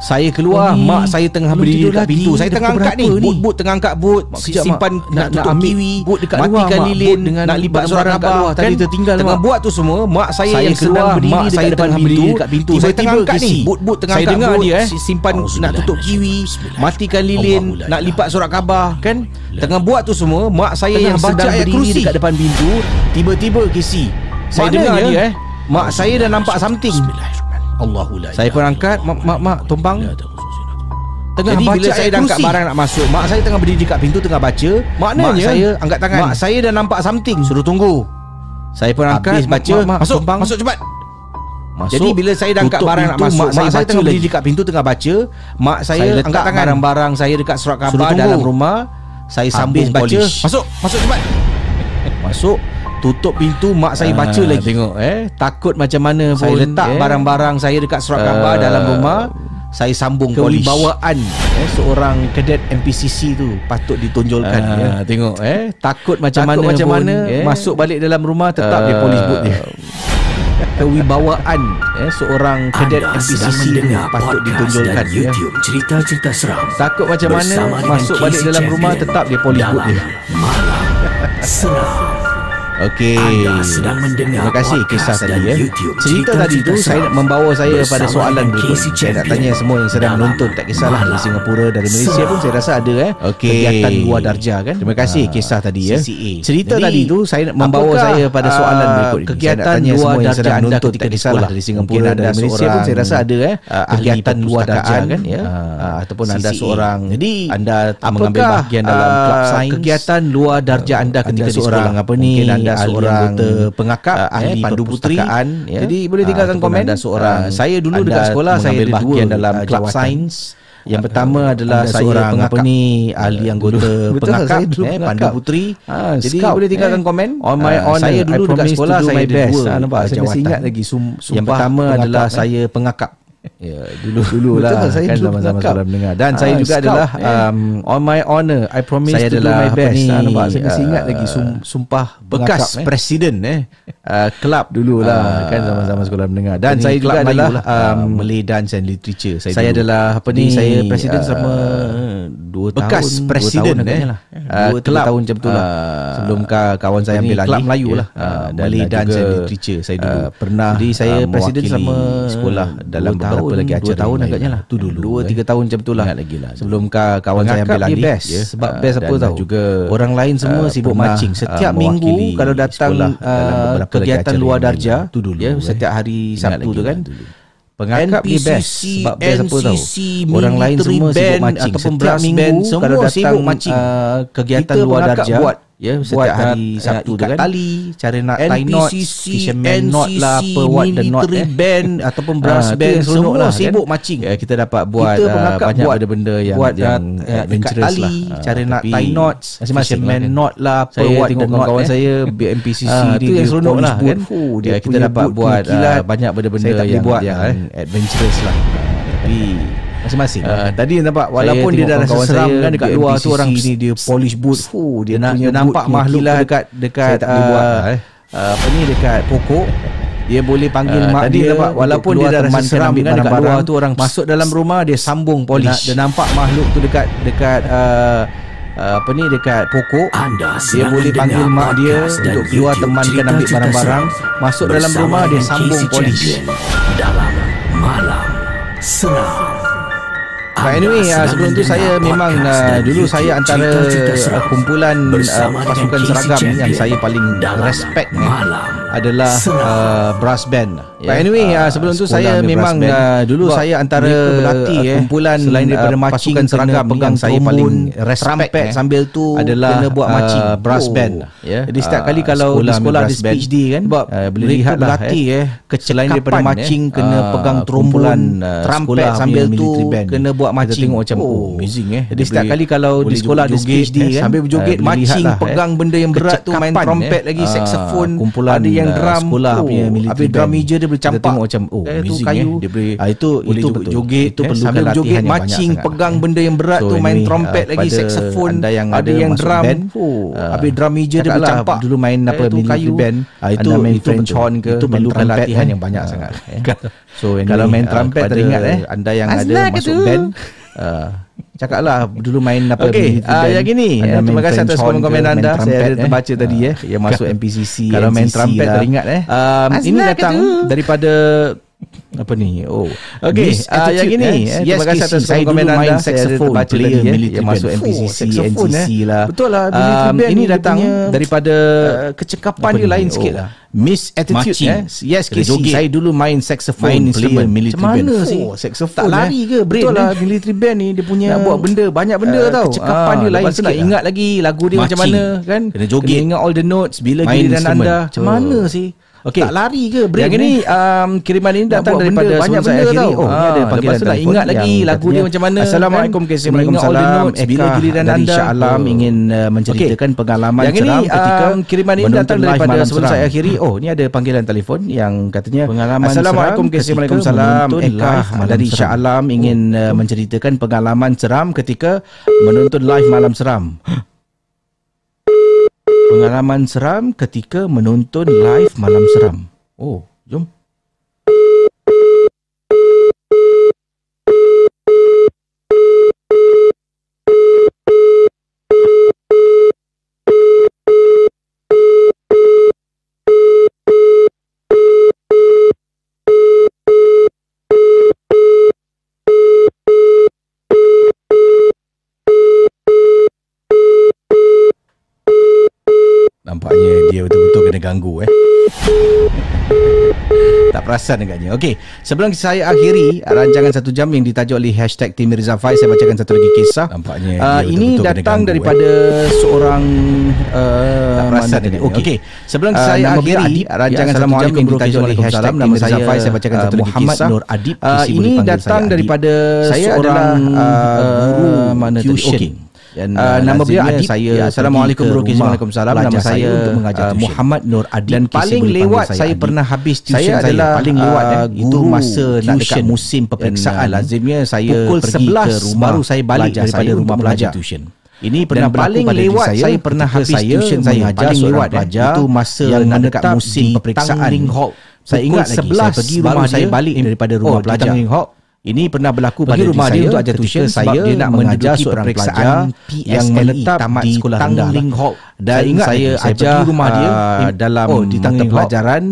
Saya keluar, mak saya tengah berdiri dekat pintu. Saya tengah angkat ni boot tengah angkat boot. Simpan nak tutup kiwi, boot dekat luar, matikan lilin, nak lipat surat khabar. Tadi tertinggal tengah buat tu semua. Mak saya yang keluar, mak saya tengah berdiri dekat pintu. Saya tengah angkat ni boot tengah angkat boot. Simpan nak tutup kiwi, matikan lilin, nak lipat surat khabar kan. Tengah buat tu semua, mak saya yang sedang berdiri dekat depan pintu. Tiba-tiba Kesi, saya dengar dia mak saya dah nampak something. Saya pun angkat, mak tumpang. Tengah jadi bila saya dah angkat barang nak masuk, mak saya tengah berdiri dekat pintu tengah baca. Maknanya mak saya angkat tangan. Mak saya dah nampak something. Suruh tunggu. Saya pun angkat, baca, masuk cepat. Jadi bila saya dah angkat barang nak masuk, mak saya tengah berdiri dekat pintu tengah baca. Mak saya angkat tangan, barang-barang saya dekat surat khabar dalam rumah. Saya sambung baca. Masuk cepat. Masuk. tutup pintu, mak saya baca lagi. Tengok takut macam mana pun saya letak barang-barang saya dekat surat khabar dalam rumah. Saya sambung kewibawaan seorang kadet MPCC tu patut ditonjolkan. Tengok takut macam mana masuk balik dalam rumah tetap dia police boot dia. Kewibawaan seorang kadet MPCC tu patut ditonjolkan. YouTube cerita-cerita seram. Takut macam mana masuk balik dalam rumah tetap dia police boot dia. Malam Seram. Okey. Terima kasih kisah tadi cerita tadi tu saya nak membawa saya pada soalan berikut. Saya nak tanya semua yang sedang menonton, tak kisahlah dari Singapura, dari Malaysia pun saya rasa ada kegiatan luar darjah kan. Terima kasih kisah tadi cerita tadi tu saya nak membawa saya pada soalan berikut. Kegiatan luar darjah anda ketika di sekolah dari Singapura, dari Malaysia pun saya rasa ada kegiatan luar darjah kan ataupun anda seorang anda mengambil bahagian dalam club science, kegiatan luar darjah anda ketika di sekolah. Mungkin anda seorang pengakap, ahli pandu puteri. Jadi boleh tinggalkan komen. Saya dulu dekat sekolah saya ada bahagian dalam club science. Yang pertama adalah saya pengakap ahli anggota pengakap pandu puteri. Jadi boleh tinggalkan komen. On my own, saya dulu dekat sekolah saya ada dua. Saya masih ingat lagi. Yang pertama adalah saya pengakap. Ya, dulu lah kan zaman-zaman sekolah mendengar. Dan saya juga adalah on my honor, I promise saya to do my best. Saya masih ingat lagi sumpah bekas presiden kelab dululah kan zaman-zaman sekolah mendengar. Dan saya juga adalah Malay Dance and Literature. Saya adalah saya presiden selama 2 tahun. Bekas presiden kelab tahun macam tu lah. Sebelum kawan saya ambil alih kelab Melayu lah. Malay Dance and Literature saya dulu pernah. Jadi saya presiden selama sekolah dalam berapa lagi acara 2 tahun agaknya lah tu dulu 2-3 tahun macam tu lah sebelum kawan saya ambil alih sebab best apa tahu juga orang lain semua sibuk matching setiap minggu kalau datang kegiatan luar darjah setiap hari Sabtu tu kan pengakap dia best sebab best apa tahu orang lain semua sibuk matching setiap minggu kalau datang kegiatan luar darjah setiap hari Sabtu tu kan tali, cara nak tie knots, fisherman knot lah, apa what the knot band ataupun brass band semua sibuk matching. Kita dapat buat banyak benda-benda yang adventurous lah. Cara nak tie knots, fisherman knot lah, apa what the knot. Kawan saya MPCC dia seronok lah kan. Kita dapat buat banyak benda-benda yang adventurous lah. Tapi masing-masing tadi nampak walaupun dia dah rasa seram kan dekat luar tu orang sini dia polish boot dia nampak makhluk dekat apa ni dekat pokok dia boleh panggil mak tadi dia nampak walaupun dia dah rasa seram kan dekat luar tu orang masuk dalam rumah dia sambung polish dia nampak makhluk tu dekat apa ni dekat pokok dia boleh panggil mak dia untuk keluar temankan ambil barang-barang masuk dalam rumah dia sambung polish dalam Malam Seram. Anyway, sebelum tu saya memang dulu saya antara kumpulan pasukan seragam yang saya paling respect adalah brass band. Anyway, sebelum tu saya memang dulu saya antara kumpulan selain daripada pasukan seragam pegang saya paling respect sambil tu adalah kena buat marching brass band. Jadi setiap kali kalau di sekolah ada speech day kan boleh lihat berlatih selain daripada marching kena pegang trombon trumpet sambil tu kena buat marching. Tengok macam amazing Jadi setiap kali kalau di sekolah ada speech day kan sambil berjoget marching pegang benda yang berat tu main trompet lagi saxophone ada yang drum sekolah punya military drum major dia boleh campak macam amazing dia boleh itu betul joget itu perlu sambil berjoget marching pegang benda yang berat tu main trompet lagi saxophone ada yang drum habis drum major dia boleh campak dulu main apa military band itu main French horn ke itu perlukan latihan yang banyak sangat so kalau main trumpet teringat anda yang ada masuk band cakaplah dulu main apa yang gini terima kasih atas komen-komen anda saya ada terbaca tadi yang masuk MPCC kalau main trumpet teringat ini datang daripada apa ni yang ini terima kasih atas komen anda saya ada terbaca tadi yang masuk MPCC NCC lah betul lah ini datang daripada kecekapan dia lain sikit lah Miss Attitude yes Casey saya dulu main saxophone instrument military band macam mana sih saxophone tak lari ke brain betul lah military band ni dia punya nak buat benda banyak benda tau kecekapan dia lain sikit ingat lagi lagu dia macam mana kan kena joget ingat all the notes bila giliran anda macam mana sih Okey. Tak lari ke break Yang ini kiriman ini datang daripada banyak Sunan saya benda akhiri. tau. Ni ada panggilan lepas tu nak telefon ingat lagi yang lagu dia katanya, macam mana. Assalamualaikum, kan? Waalaikumsalam. Bila giliran dari anda Shah Alam ingin menceritakan pengalaman Yang ini, seram ketika kiriman ini menonton datang live daripada malam Sunan seram. saya akhiri. Ni ada panggilan telefon yang katanya Pengalaman Assalamualaikum, seram Waalaikumsalam. ketika menonton live malam Dari seram. Shah Alam ingin menceritakan pengalaman seram ketika menonton live malam seram. Pengalaman seram ketika menonton live malam seram. Jom. Nampaknya dia betul-betul kena ganggu Tak perasan agaknya. Okey, sebelum saya akhiri rancangan 1 jam yang ditajuk oleh #Tim Mirza Faiz, saya bacakan satu lagi kisah. Nampaknya ini datang daripada seorang tak perasan agaknya. Okey, sebelum saya akhiri rancangan 1 jam yang ditajuk oleh #Tim Mirza Faiz, saya bacakan satu lagi Muhammad kisah. Nur Adib. Ini datang daripada seorang guru tuition. Dan nama beliau Adib. Assalamualaikum warahmatullahi wabarakatuh. Nama saya untuk mengajar Muhammad Nur Adib. Dan paling lewat saya pernah habis tuition saya adalah paling lewat itu masa nak dekat musim peperiksaan. Lazimnya saya pukul 11 baru saya balik daripada rumah pelajar. Ini pernah paling lewat saya pernah habis tuition saya paling lewat itu masa yang nak dekat musim peperiksaan. Saya ingat lagi saya pergi rumah saya balik daripada rumah pelajar. Ini pernah berlaku pada rumah dia untuk ajar tuition sebab dia nak mengajar seorang pelajar yang menetap tamat di sekolah rendah dan saya ajar rumah dia dalam mata pelajaran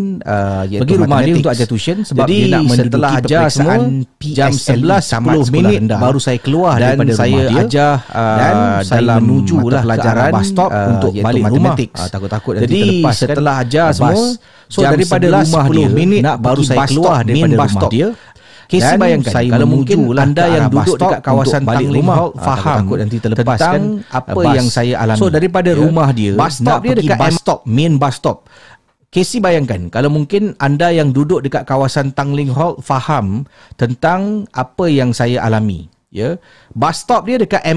pergi rumah dia untuk ajar tuition sebab dia nak setelah ajar semua jam 11:10 baru saya keluar daripada rumah dia dan saya menuju pelajaran bus stop untuk balik rumah. Takut-takut nanti terlepas. Setelah ajar semua daripada rumah dia baru saya keluar daripada rumah dia. Kesi bayangkan kalau mungkin anda yang duduk dekat kawasan balik rumah faham nanti terlepas tentang apa yang saya alami. So daripada rumah dia bus stop dia dekat bus stop, main bus stop. Kesi bayangkan kalau mungkin anda yang duduk dekat kawasan Tanglin Halt faham tentang apa yang saya alami. Bus stop dia dekat